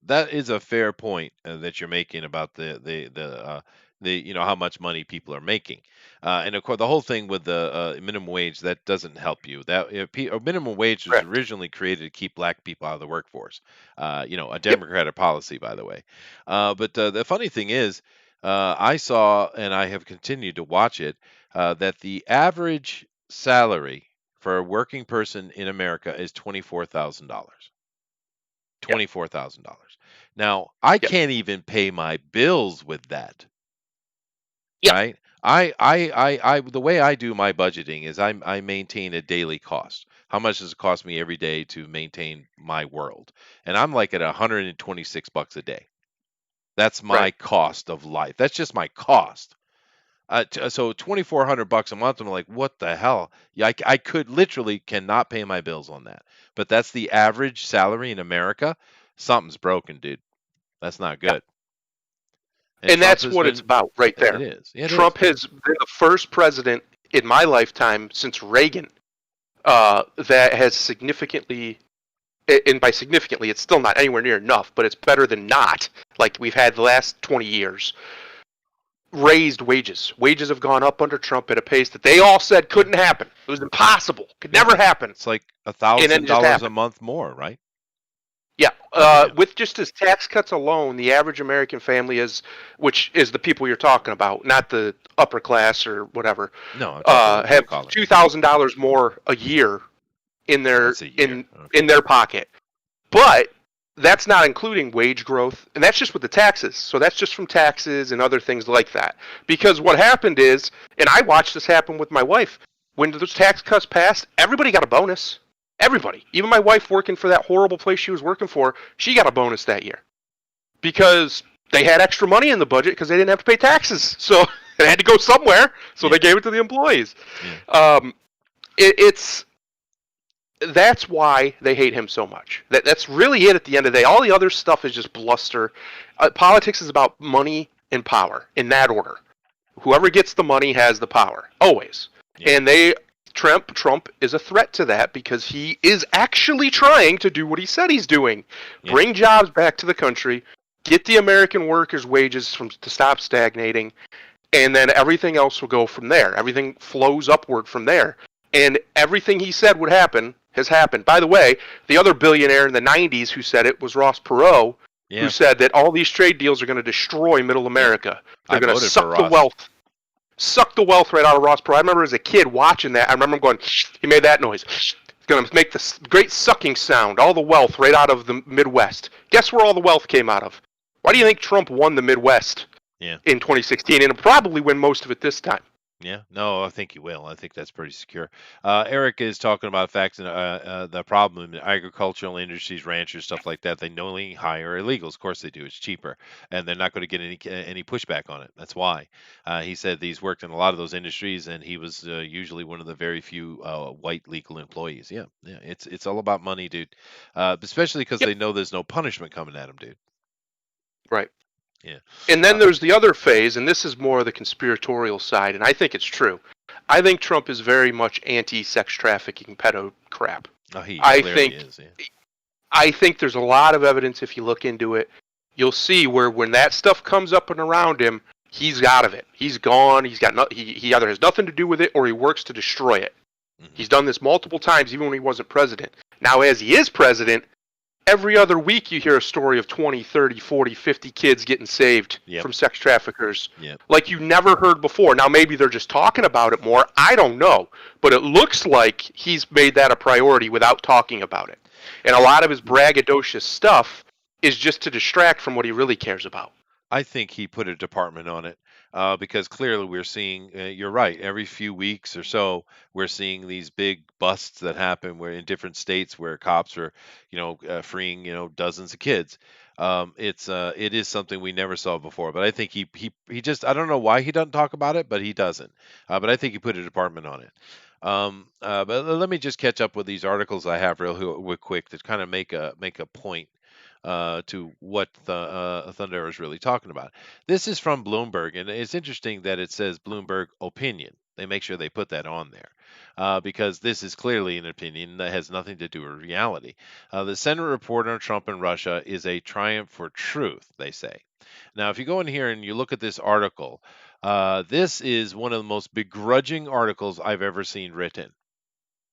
that is a fair point that you're making about the how much money people are making. And of course, the whole thing with the minimum wage, that doesn't help you. That minimum wage was Correct. originally created to keep black people out of the workforce. A Yep. Democratic policy, by the way. But the funny thing is, I saw, and I have continued to watch it, that the average salary for a working person in America is $24,000. Yep. $24,000. Now, I Yep. can't even pay my bills with that, Yep. right? The way I do my budgeting is I maintain a daily cost. How much does it cost me every day to maintain my world? And I'm like at $126 a day. That's Right. my cost of life. That's just my cost. So $2,400 a month. I'm like, what the hell? Yeah, I could literally cannot pay my bills on that. But that's the average salary in America. Something's broken, dude. That's not Yeah. good. And And Trump that's has what it's been. about right It there. is. It is. Trump has been the first president in my lifetime since Reagan that has significantly, and by significantly, it's still not anywhere near enough, but it's better than not, like we've had the last 20 years, raised wages. Wages have gone up under Trump at a pace that they all said couldn't happen. It was impossible. Could Yeah. never happen. It's like a And then thousand it just dollars a happened. month more, right? Yeah, Up again. with just his tax cuts alone, the average American family is, which is the people you're talking about, not the upper class or whatever, No, I'm talking about blue have collar. $2,000 more a year in their That's a year. in their pocket. But that's not including wage growth, and that's just with the taxes. So that's just from taxes and other things like that. Because what happened is, and I watched this happen with my wife, when those tax cuts passed, everybody got a bonus. Everybody, even my wife working for that horrible place she was working for, she got a bonus that year because they had extra money in the budget because they didn't have to pay taxes. So it had to go somewhere. So Yeah. they gave it to the employees. Yeah. It's that's why they hate him so much. That's really it at the end of the day. All the other stuff is just bluster. Politics is about money and power in that order. Whoever gets the money has the power, always. Yeah. And Trump is a threat to that because he is actually trying to do what he said he's doing. Yeah. Bring jobs back to the country, get the American workers' wages to stop stagnating, and then everything else will go from there. Everything flows upward from there. And everything he said would happen has happened. By the way, the other billionaire in the 90s who said it was Ross Perot, Yeah. who said that all these trade deals are going to destroy middle America. They're I going to voted for suck the Ross. suck the wealth right out of Ross Perot. I remember as a kid watching that. I remember him going, he made that noise. He's going to make this great sucking sound, all the wealth right out of the Midwest. Guess where all the wealth came out of? Why do you think Trump won the Midwest in 2016? And he'll probably win most of it this time. Yeah, no, I think you will. I think that's pretty secure. Eric is talking about facts and the problem in agricultural industries, ranchers, stuff like that. They knowingly hire illegals. Of course they do. It's cheaper, and they're not going to get any pushback on it. That's why. He said he's worked in a lot of those industries, and he was usually one of the very few white legal employees. Yeah, yeah. It's all about money, dude. Especially because they know there's no punishment coming at them, dude. Right. Yeah. And then there's the other phase, and this is more the conspiratorial side, and I think it's true. I think Trump is very much anti-sex trafficking pedo crap. Oh, he I clearly think is. Yeah. I think there's a lot of evidence if you look into it. You'll see where when that stuff comes up and around him, he's out of it. He's gone. He's got he either has nothing to do with it or he works to destroy it. Mhm. He's done this multiple times, even when he wasn't president. Now, as he is president, every other week you hear a story of 20, 30, 40, 50 kids getting saved Yep. from sex traffickers Yep. like you never heard before. Now, maybe they're just talking about it more. I don't know. But it looks like he's made that a priority without talking about it. And a lot of his braggadocious stuff is just to distract from what he really cares about. I think he put a department on it because clearly we're seeing. You're right. Every few weeks or so, we're seeing these big busts that happen where in different states where cops are, freeing dozens of kids. It is something we never saw before. But I think he just I don't know why he doesn't talk about it, but he doesn't. But I think he put a department on it. But let me just catch up with these articles I have real quick to kind of make a point to what the Thunder is really talking about. This is from Bloomberg, and it's interesting that it says Bloomberg opinion. They make sure they put that on there because this is clearly an opinion that has nothing to do with reality. The Senate report on Trump and Russia is a triumph for truth, they say. Now, if you go in here and you look at this article, this is one of the most begrudging articles I've ever seen written.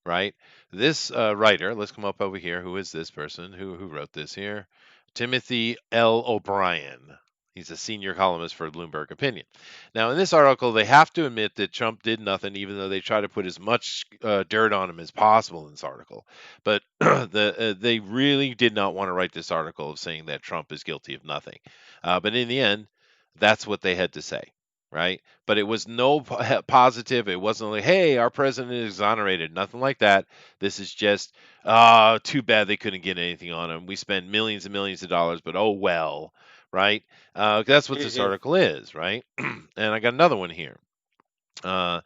Right? This writer, let's come up over here. Who is this person? Who wrote this here? Timothy L. O'Brien. He's a senior columnist for Bloomberg Opinion. Now, in this article, they have to admit that Trump did nothing, even though they try to put as much dirt on him as possible in this article. But they really did not want to write this article of saying that Trump is guilty of nothing. But in the end, that's what they had to say, right? But it was no positive. It wasn't like, hey, our president is exonerated. Nothing like that. This is just, too bad they couldn't get anything on him. We spent millions and millions of dollars, but oh well, right? That's what this Mhm. article is, right? And I got another one here. Uh,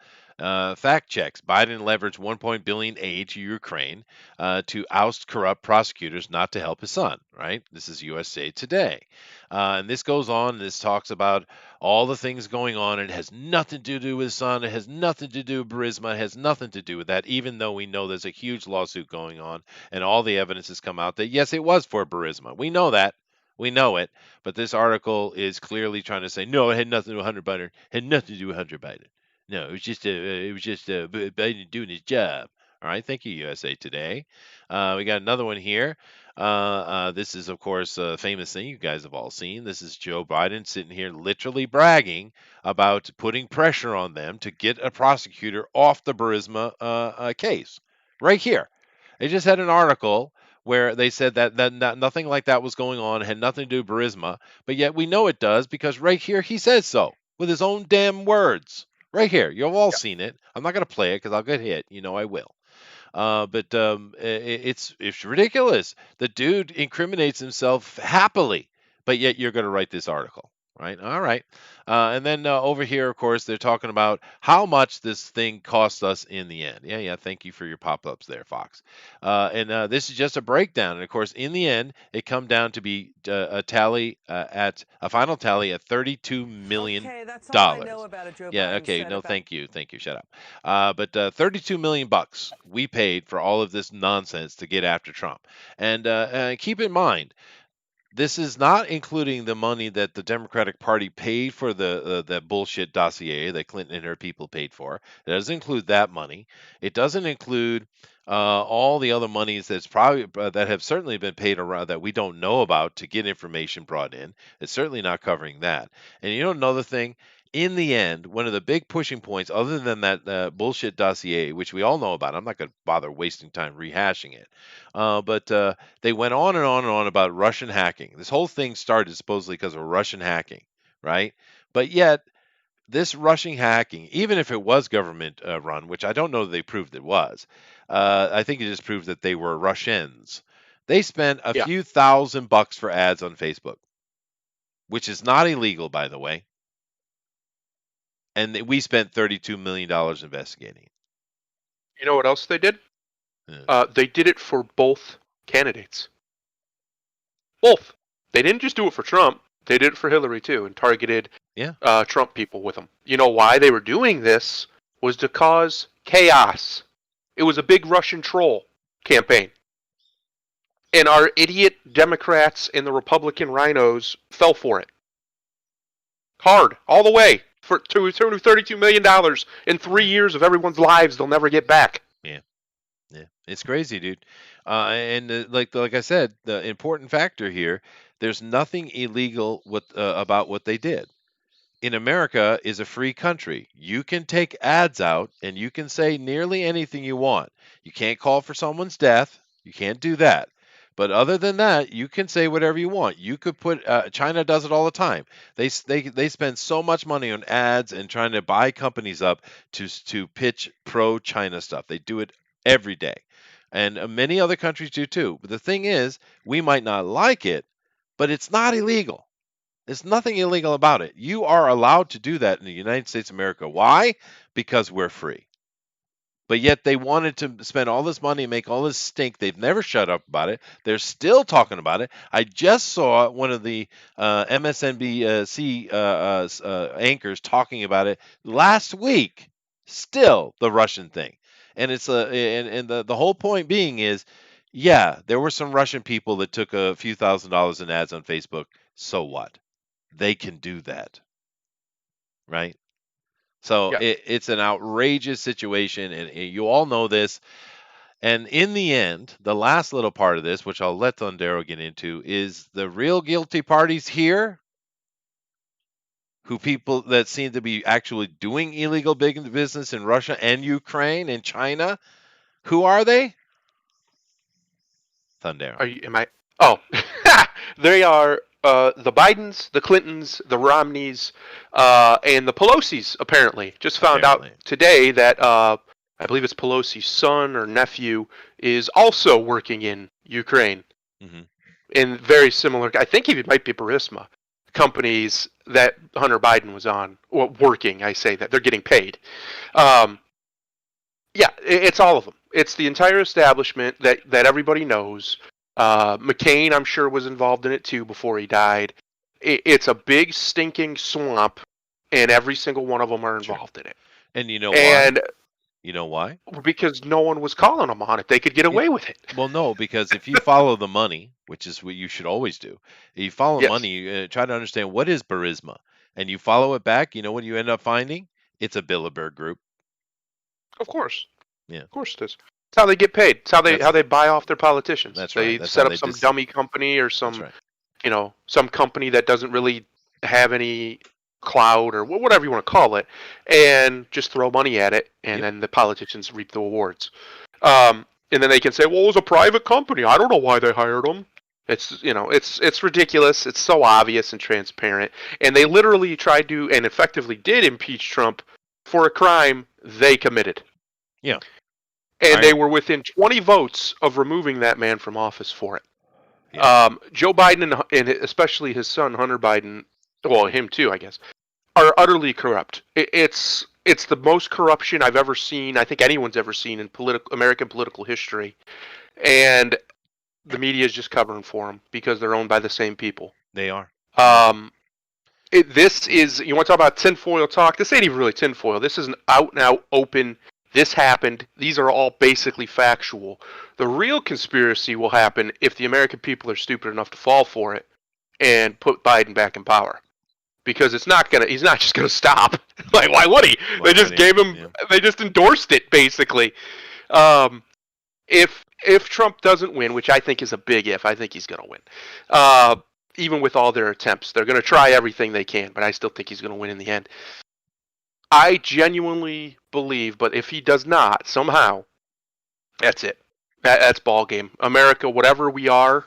fact checks: Biden leveraged 1 billion aid to Ukraine to oust corrupt prosecutors, not to help his son. Right? This is USA Today, and this goes on. This talks about all the things going on. It has nothing to do with his son. It has nothing to do with Burisma. It has nothing to do with that. Even though we know there's a huge lawsuit going on, and all the evidence has come out that yes, it was for Burisma. We know that. We know it, but this article is clearly trying to say no, it had nothing to do with Hunter Biden. It had nothing to do with Hunter Biden. No, it was just Biden doing his job. All right, thank you, USA Today. We got another one here. This is, of course, a famous thing you guys have all seen. This is Joe Biden sitting here literally bragging about putting pressure on them to get a prosecutor off the Burisma case. Right here. They just had an article where they said that nothing like that was going on, had nothing to do with Burisma, but yet we know it does because right here he says so with his own damn words. Right here. You've all seen it. I'm not going to play it because I'll get hit. You know I will. But it's ridiculous. The dude incriminates himself happily, but yet you're going to write this article, right? All right. And then over here, of course, they're talking about how much this thing cost us in the end. Yeah, yeah. Thank you for your pop-ups there, Fox. And this is just a breakdown. And of course, in the end, it come down to be a tally at a final tally at $32 million. Okay, that's all I know about a Joe Yeah. Biden Okay. said No, about. thank you. Thank you. Shut up. But $32 million we paid for all of this nonsense to get after Trump. And keep in mind, this is not including the money that the Democratic Party paid for the bullshit dossier that Clinton and her people paid for. It doesn't include that money. It doesn't include all the other monies that's probably that have certainly been paid around that we don't know about to get information brought in. It's certainly not covering that. And you know another thing. In the end, one of the big pushing points, other than that bullshit dossier, which we all know about, I'm not going to bother wasting time rehashing it. But they went on and on and on about Russian hacking. This whole thing started supposedly because of Russian hacking, right? But yet, this Russian hacking, even if it was government run, which I don't know that they proved it was, I think it just proves that they were Russians. They spent a Yeah. few $1,000 for ads on Facebook, which is not illegal, by the way. And we spent $32 million investigating it. You know what else they did? Yeah. They did it for both candidates. Both. They didn't just do it for Trump. They did it for Hillary too, and targeted Yeah. Trump people with them. You know why they were doing this? Was to cause chaos. It was a big Russian troll campaign. And our idiot Democrats and the Republican rhinos fell for it. Hard, all the way, for $32 million in 3 years of everyone's lives they'll never get back. Yeah, it's crazy, dude. And like I said, the important factor here, there's nothing illegal about what they did. In America is a free country. You can take ads out and you can say nearly anything you want. You can't call for someone's death. You can't do that. But other than that, you can say whatever you want. You could put China does it all the time. They spend so much money on ads and trying to buy companies up to pitch pro China stuff. They do it every day. And many other countries do too. But the thing is, we might not like it, but it's not illegal. There's nothing illegal about it. You are allowed to do that in the United States of America. Why? Because we're free. But yet they wanted to spend all this money and make all this stink. They've never shut up about it. They're still talking about it. I just saw one of the MSNBC anchors talking about it last week, still the Russian thing. And it's and the whole point being is, yeah, there were some Russian people that took a few $1,000s in ads on Facebook. So what? They can do that, right? So Yeah. it's an outrageous situation, and you all know this. And in the end, the last little part of this, which I'll let Thundero get into, is the real guilty parties here, who people that seem to be actually doing illegal big business in Russia and Ukraine and China. Who are they? Thundero. Are you? Am I? Oh, they are the Bidens, the Clintons, the Romneys, and the Pelosi's. Apparently, just found out Apparently. today that I believe it's Pelosi's son or nephew is also working in Ukraine Hmm. in very similar. I think he might be Burisma companies that Hunter Biden was on. Well, working. I say that they're getting paid. Um, yeah, it's all of them. It's the entire establishment that everybody knows. McCain, I'm sure, was involved in it too before he died. It's a big stinking swamp, and every single one of them are Sure. involved in it. And you know why? And You know why? because no one was calling them on it, they could get away with it. Well, no, because if you follow the money, which is what you should always do, you follow Yes, money, you try to understand what is Burisma, and you follow it back. You know what you end up finding? It's a Bilderberg group. of course, Yeah, of course it is. It's how they get paid. It's how that's they buy off their politicians. that's right. They That's how set up they some dis. dummy company or That's some right. some company that doesn't really have any cloud or whatever you want to call it, and just throw money at it, and Yep. then the politicians reap the awards. And then they can say, "Well, it was a private company. I don't know why they hired them." It's ridiculous. It's so obvious and transparent, and they literally tried to and effectively did impeach Trump for a crime they committed. Yeah. And I they were within 20 votes of removing that man from office for it. yeah. Joe Biden and especially his son Hunter Biden, well, him too, I guess, are utterly corrupt. It's the most corruption I've ever seen. I think anyone's ever seen in American political history, and the media is just covering for them because they're owned by the same people. They are. Um, this is, you want to talk about tinfoil talk? This ain't even really tinfoil. This is an out and out open. This happened. These are all basically factual. The real conspiracy will happen if the American people are stupid enough to fall for it and put Biden back in power. Because he's not just gonna stop. Like, why would he? Why They just would he? gave him, Yeah. they just endorsed it, basically. Um, if Trump doesn't win, which I think is a big if, I think he's gonna win. Even with all their attempts, they're gonna try everything they can, but I still think he's gonna win in the end. I genuinely believe, but if he does not, somehow, that's it. That's ball game. America, whatever we are,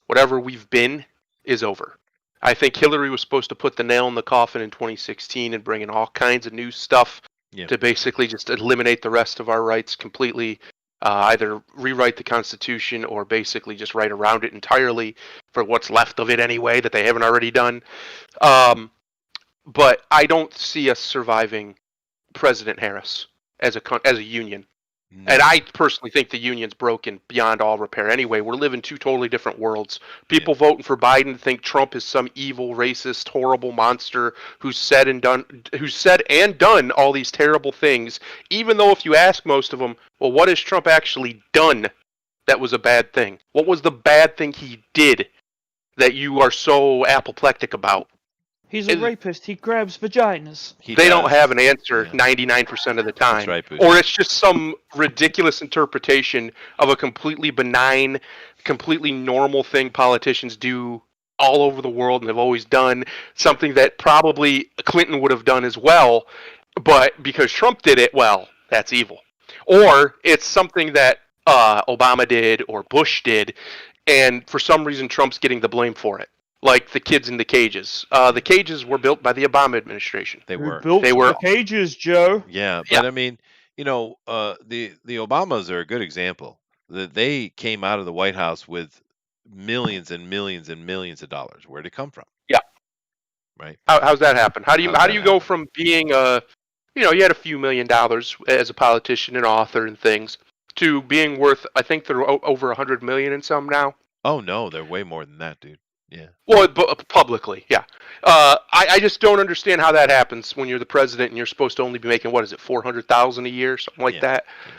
whatever we've been, is over. I think Hillary was supposed to put the nail in the coffin in 2016 and bring in all kinds of new stuff Yeah. to basically just eliminate the rest of our rights completely, either rewrite the Constitution or basically just write around it entirely for what's left of it anyway that they haven't already done. But I don't see us surviving President Harris as a union. No. And I personally think the union's broken beyond all repair anyway. We're living two totally different worlds. People voting for Biden think Trump is some evil, racist, horrible monster who's said and done all these terrible things, even though if you ask most of them, well, what has Trump actually done that was a bad thing? What was the bad thing he did that you are so apoplectic about? He's a rapist. He grabs vaginas. They don't have an answer Yeah. 99% of the time. That's right, Boosh. Or it's just some ridiculous interpretation of a completely benign, completely normal thing politicians do all over the world and have always done, something that probably Clinton would have done as well, but because Trump did it, well, that's evil. Or it's something that Obama did or Bush did, and for some reason Trump's getting the blame for it. Like the kids in the cages. The cages were built by the Obama administration. They Who were. built They were- the cages, Joe? Yeah, but Yeah. I mean, the Obamas are a good example. That they came out of the White House with millions and millions and millions of dollars. Where'd it come from? Yeah. Right. How's that happen? How do you How's that go happen? from being you had a few $1 million as a politician and author and things to being worth, I think they're over 100 million in some now. Oh no, they're way more than that, dude. Yeah. Well, publicly, yeah. I just don't understand how that happens when you're the president and you're supposed to only be making, what is it, 400,000 a year, something like Yeah. that. Yeah.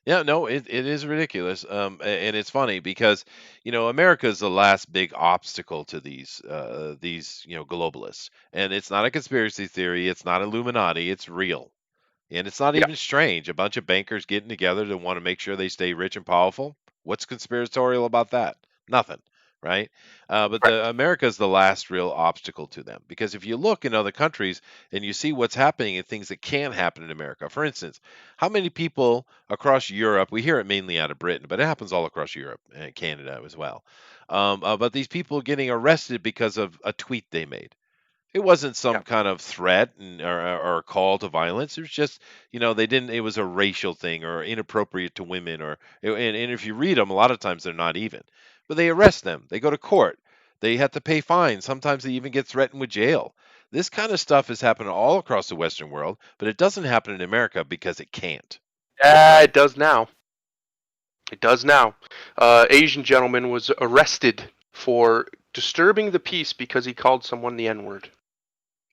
Yeah, no, it is ridiculous. And it's funny because, America is the last big obstacle to these, globalists. And it's not a conspiracy theory, it's not Illuminati, it's real. And it's not Yeah, even strange. A bunch of bankers getting together to want to make sure they stay rich and powerful. What's conspiratorial about that? Nothing, right? But right. the America is the last real obstacle to them because if you look in other countries and you see what's happening and things that can happen in America, for instance, how many people across Europe? We hear it mainly out of Britain, but it happens all across Europe and Canada as well. But these people getting arrested because of a tweet they made. It wasn't Yeah, some kind of threat or call to violence. It was just, they didn't. It was a racial thing or inappropriate to women, and if you read them, a lot of times they're not even. But they arrest them. They go to court. They have to pay fines. Sometimes they even get threatened with jail. This kind of stuff is happening all across the Western world, but it doesn't happen in America because it can't. it does now. It does now. Asian gentleman was arrested for disturbing the peace because he called someone the N-word.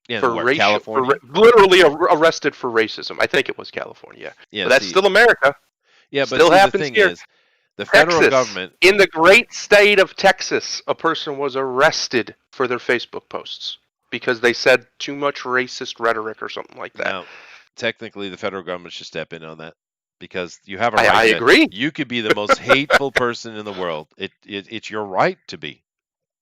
Yeah, For where racial, California? literally arrested for racism. I think it was California, Yeah, but that's see, still America. yeah, but Still see, the happens thing here. is, the federal Texas, government. in the great state of Texas, a person was arrested for their Facebook posts because they said too much racist rhetoric or something like that. Now, technically, the federal government should step in on that because you have a I right to. agree. You could be the most hateful person in the world. It's your right to be.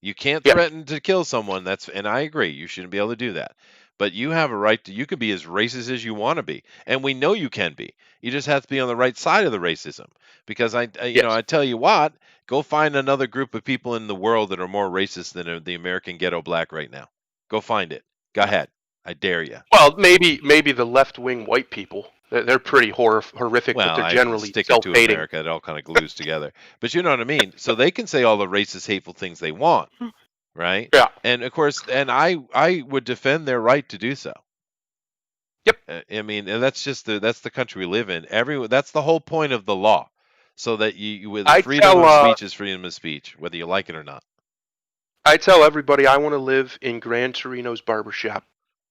You can't Yeah. threaten to kill someone. And I agree. You shouldn't be able to do that. But you have a right to. You can be as racist as you want to be, and we know you can be. You just have to be on the right side of the racism. Because Yes. I tell you what, go find another group of people in the world that are more racist than the American ghetto black right now. Go find it. Go ahead. I dare you. Well, maybe the left-wing white people. They're pretty horrific, but Well, they're I generally stick it to self-hating. America. It all kind of glues together. But you know what I mean? So they can say all the racist, hateful things they want, right? Yeah. And of course, and I would defend their right to do so. Yep. I mean, and that's the country we live in. That's the whole point of the law, so that with the I freedom tell of speech is freedom of speech, whether you like it or not. I tell everybody I want to live in Gran Torino's barbershop,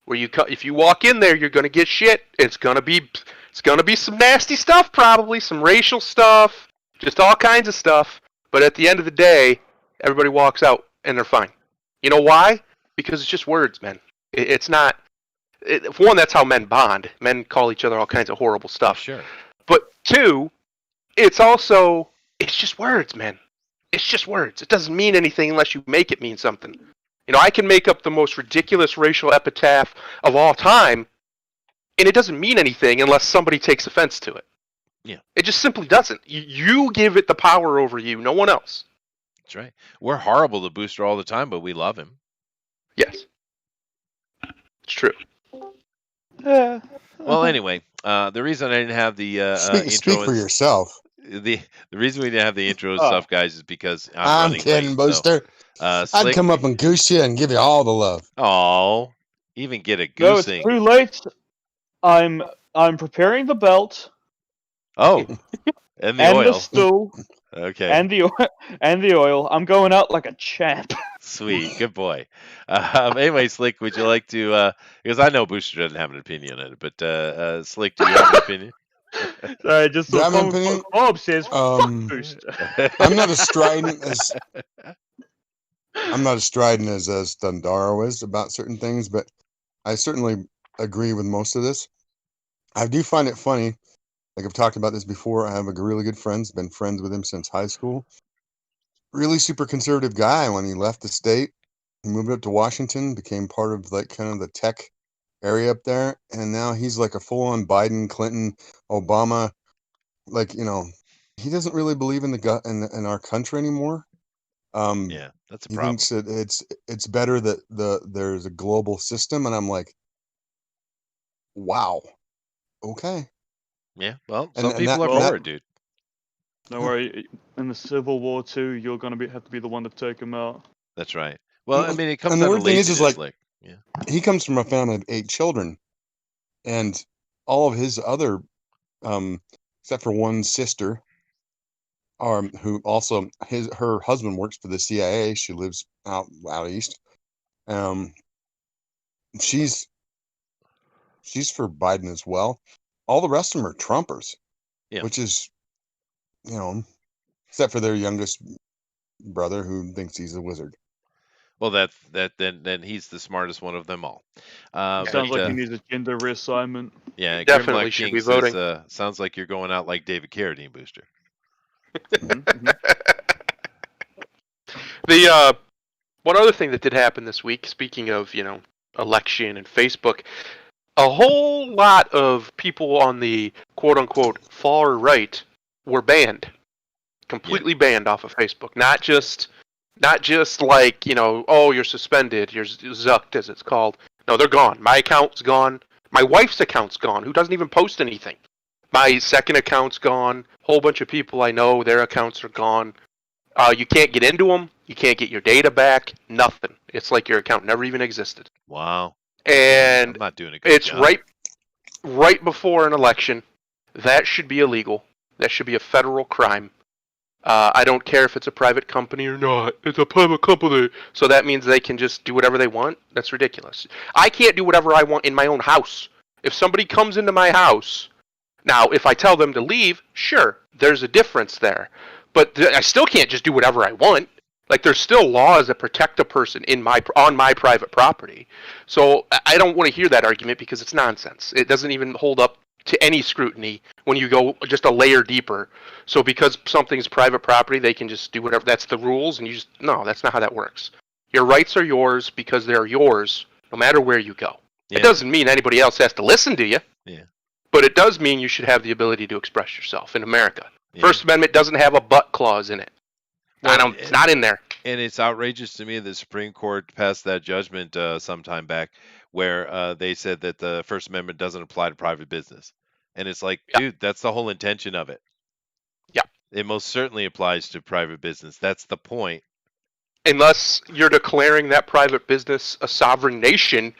where if you walk in there, you're gonna get shit. It's gonna be some nasty stuff, probably some racial stuff, just all kinds of stuff. But at the end of the day, everybody walks out and they're fine. You know why? Because it's just words, man. It's not. For one, that's how men bond. Men call each other all kinds of horrible Oh, stuff. sure. But two, it's just words, man. It's just words. It doesn't mean anything unless you make it mean something. I can make up the most ridiculous racial epitaph of all time, and it doesn't mean anything unless somebody takes offense to it. Yeah. It just simply doesn't. You give it the power over you, no one else. That's right. We're horrible to Booster all the time, but we love him. Yes. It's true. Yeah. Well, anyway, the reason I didn't have the Speak intro for yourself. the reason we didn't have the intro and Oh. stuff, guys, is because I'm I'm running kidding, late. Booster. I'd Slick, come up and goose you and give you all the love. oh, even get a No, it's goosing. too late. I'm preparing the belt Oh, and the and oil. the stool Okay, and the oil. I'm going out like a champ. sweet, good boy. Anyway, Slick, would you like to? Because I know Booster doesn't have an opinion on it, but Slick, do you have an opinion? Sorry, just Do I have an so opinion? Bob says, Um, "Fuck Booster." I'm not as strident as Dundaro is about certain things, but I certainly agree with most of this. I do find it funny. Like I've talked about this before. I have a really good friend. Been friends with him since high school. Really super conservative guy. When he left the state, he moved up to Washington, became part of like kind of the tech area up there, and now he's like a full-on Biden, Clinton, Obama. Like he doesn't really believe in in our country anymore. Yeah, that's a He problem. thinks that it's better that there's a global system, and I'm like, wow, okay. Yeah, well, And some and people that, are and for that it, dude. Don't worry. In the Civil War too, you're gonna have to be the one to take him out. That's right. Well, I mean, it comes and the down to weird thing is laziness, like yeah. he comes from a family of 8 children, and all of his other, except for one sister, who also her husband works for the CIA. She lives out east. Um, she's for Biden as well. All the rest of them are Trumpers, Yeah. which is, except for their youngest brother who thinks he's a wizard. Well, then he's the smartest one of them all. Sounds like he But needs a gender reassignment. yeah, Definitely Grimlock should King be says, voting. sounds like you're going out like David Carradine, Booster. The one other thing that did happen this week, speaking of election and Facebook, a whole lot of people on the quote unquote far right were banned, completely banned off of Facebook. Not just like oh, you're suspended, you're zucked as it's called. No, they're gone. My account's gone. My wife's account's gone, who doesn't even post anything. My second account's gone. Whole bunch of people I know, their accounts are gone. You can't get into them. You can't get your data back. Nothing. It's like your account never even existed. Wow. And I'm not doing a good it's job. right before an election. That should be illegal. That should be a federal crime. I don't care if it's a private company or not. It's a private company. So that means they can just do whatever they want? That's ridiculous. I can't do whatever I want in my own house. If somebody comes into my house, now, if I tell them to leave, sure, there's a difference there. But I still can't just do whatever I want. Like, there's still laws that protect a person on my private property. So I don't want to hear that argument because it's nonsense. It doesn't even hold up to any scrutiny when you go just a layer deeper. So because something's private property, they can just do whatever. That's the rules, and no, that's not how that works. Your rights are yours because they're yours, no matter where you go. Yeah. It doesn't mean anybody else has to listen to you. Yeah. But it does mean you should have the ability to express yourself in America. Yeah. First Amendment doesn't have a but clause in it. Well, it's not in there. And it's outrageous to me the Supreme Court passed that judgment some time back where they said that the First Amendment doesn't apply to private business. And it's like, dude, that's the whole intention of it. Yeah. It most certainly applies to private business. That's the point. Unless you're declaring that private business a sovereign nation,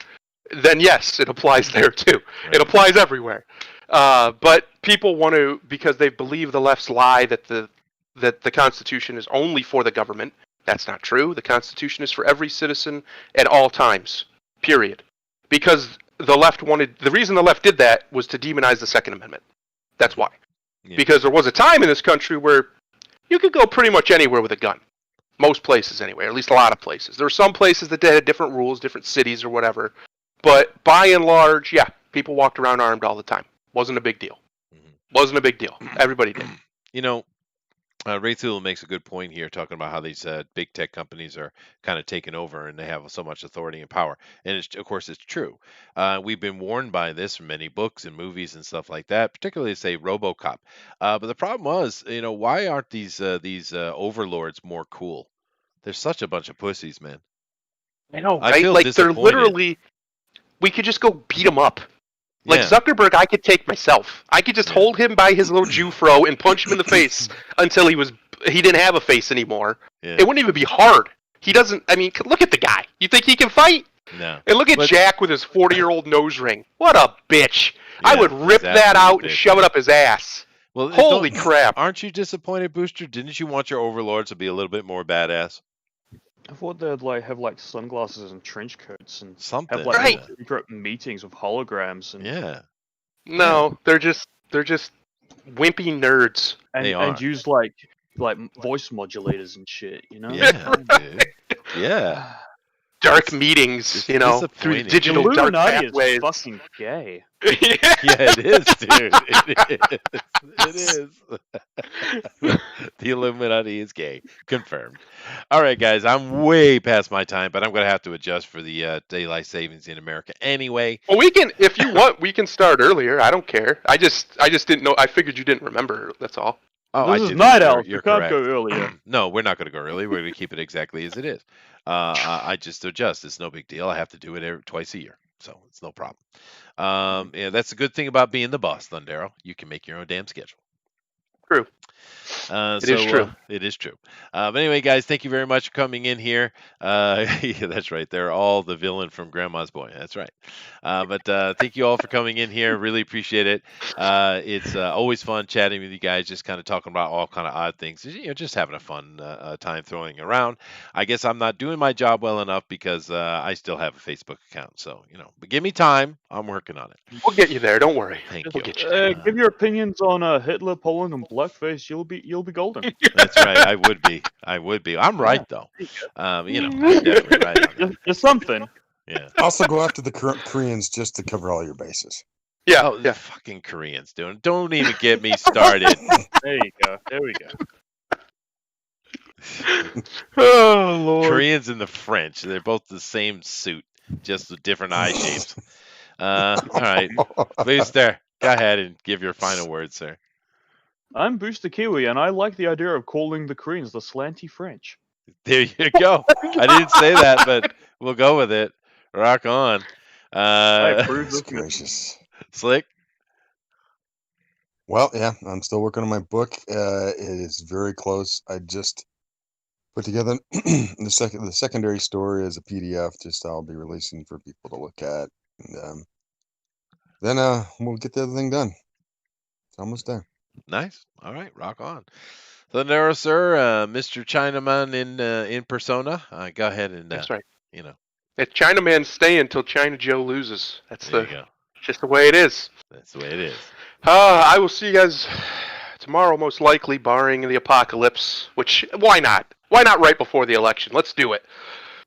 then yes, it applies there too. Right. It applies everywhere. But people want to, because they believe the left's lie that the Constitution is only for the government. That's not true. The Constitution is for every citizen at all times, period. Because the reason the left did that was to demonize the Second Amendment. That's why. Yeah. Because there was a time in this country where you could go pretty much anywhere with a gun. Most places anyway, or at least a lot of places. There were some places that had different rules, different cities or whatever. But by and large, yeah, people walked around armed all the time. Wasn't a big deal. Wasn't a big deal. Everybody did. Ray Thule makes a good point here, talking about how these big tech companies are kind of taking over and they have so much authority and power. And of course, it's true. We've been warned by this from many books and movies and stuff like that, particularly, say, RoboCop. But the problem was, why aren't these overlords more cool? They're such a bunch of pussies, man. I know, I right? feel Like, they're disappointed. literally, we could just go beat them up. Like, Yeah. Zuckerberg, I could take myself. I could just hold him by his little Jew fro and punch him in the face until he didn't have a face anymore. Yeah. It wouldn't even be hard. He doesn't, I mean, look at the guy. You think he can fight? No. And look at But- Jack with his 40-year-old nose ring. What a bitch. I Yeah, would rip he's that absolute out and bitch, shove it man. up his ass. Well, Holy crap. Aren't you disappointed, Booster? Didn't you want your overlords to be a little bit more badass? I thought they'd have sunglasses and trench coats and Something. have Right. secret meetings with holograms and Yeah. No, they're just wimpy nerds. and, They and are. use voice modulators and shit, you know? Yeah, dude. Yeah. Dark It's- meetings, it's through disappointing. The digital dark Illuminati pathways. is fucking gay. Yeah, it is, dude. It is. The Illuminati is gay. Confirmed. All right, guys. I'm way past my time, but I'm going to have to adjust for the daylight savings in America anyway. Well, we can, if you want, we can start earlier. I don't care. I just didn't know. I figured you didn't remember. That's all. Oh, This is didn't. Night You're- Owls. You're You can't correct. go earlier. No, we're not going to go early. We're going to keep it exactly as it is. I just adjust. It's no big deal. I have to do it twice a year, so it's no problem. Yeah, that's a good thing about being the boss, Thundero. You can make your own damn schedule. True. It is true. It is true. But anyway, guys, thank you very much for coming in here. Yeah, that's right. They're all the villain from Grandma's Boy. That's right. But thank you all for coming in here. Really appreciate it. It's always fun chatting with you guys, just kind of talking about all kind of odd things. Just having a fun time throwing around. I guess I'm not doing my job well enough because I still have a Facebook account. So, but give me time. I'm working on it. We'll get you there. Don't worry. Thank We'll you. get you there. Give your opinions on Hitler, Poland, and blackface. You'll be golden. That's right. I would be. I'm right though. I'm definitely right on that. Just something. Yeah. Also, go after the Koreans just to cover all your bases. Yeah. Oh, the yeah. fucking Koreans doing. Don't even get me started. There you go. There we go. Oh Lord. Koreans and the French. They're both the same suit, just with different eye shapes. All right. Booster, go ahead and give your final words, sir. I'm Booster Kiwi, and I like the idea of calling the Koreans the slanty French. There you go. I didn't say that, but we'll go with it. Rock on. I approve Goodness of it. gracious. Slick. Well, yeah, I'm still working on my book. It is very close. I just put together the secondary story as a PDF. Just I'll be releasing for people to look at, and then we'll get the other thing done. It's almost there. Nice. All right. Rock on. So, Nero, sir, Mr. Chinaman in persona. Go ahead and That's right. That Chinaman stay until China Joe loses. That's there you go. just the way it is. That's the way it is. I will see you guys tomorrow, most likely, barring the apocalypse. Which, why not? Why not right before the election? Let's do it.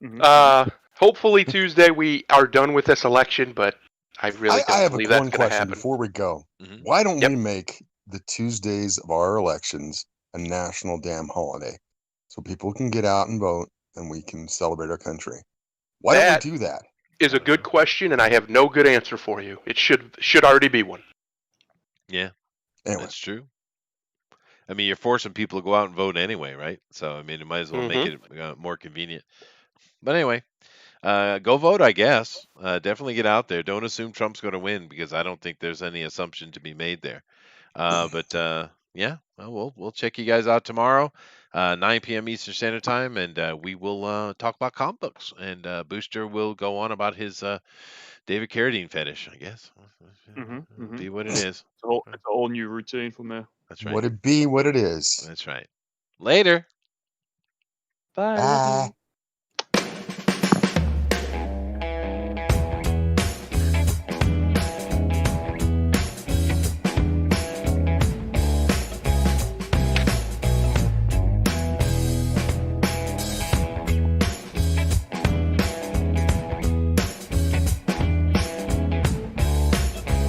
Mhm. Hopefully Tuesday we are done with this election, but I really don't have believe one that's going to question happen. before we go. Mhm. Why don't Yep. we make the Tuesdays of our elections a national damn holiday so people can get out and vote and we can celebrate our country? Why That don't we do that? is a good question, and I have no good answer for you. It should already be one. Yeah, Anyway, that's true. I mean, you're forcing people to go out and vote anyway, right? So, I mean, it might as well make it more convenient. But anyway, go vote, I guess. Definitely get out there. Don't assume Trump's going to win because I don't think there's any assumption to be made there. Yeah, well, we'll check you guys out tomorrow, 9 p.m. Eastern Standard Time, and we will talk about comic books. And Booster will go on about his David Carradine fetish, I guess. Be what it is. It's a whole new routine for me. That's right. would it be what it is? That's right. Later. Bye. Bye.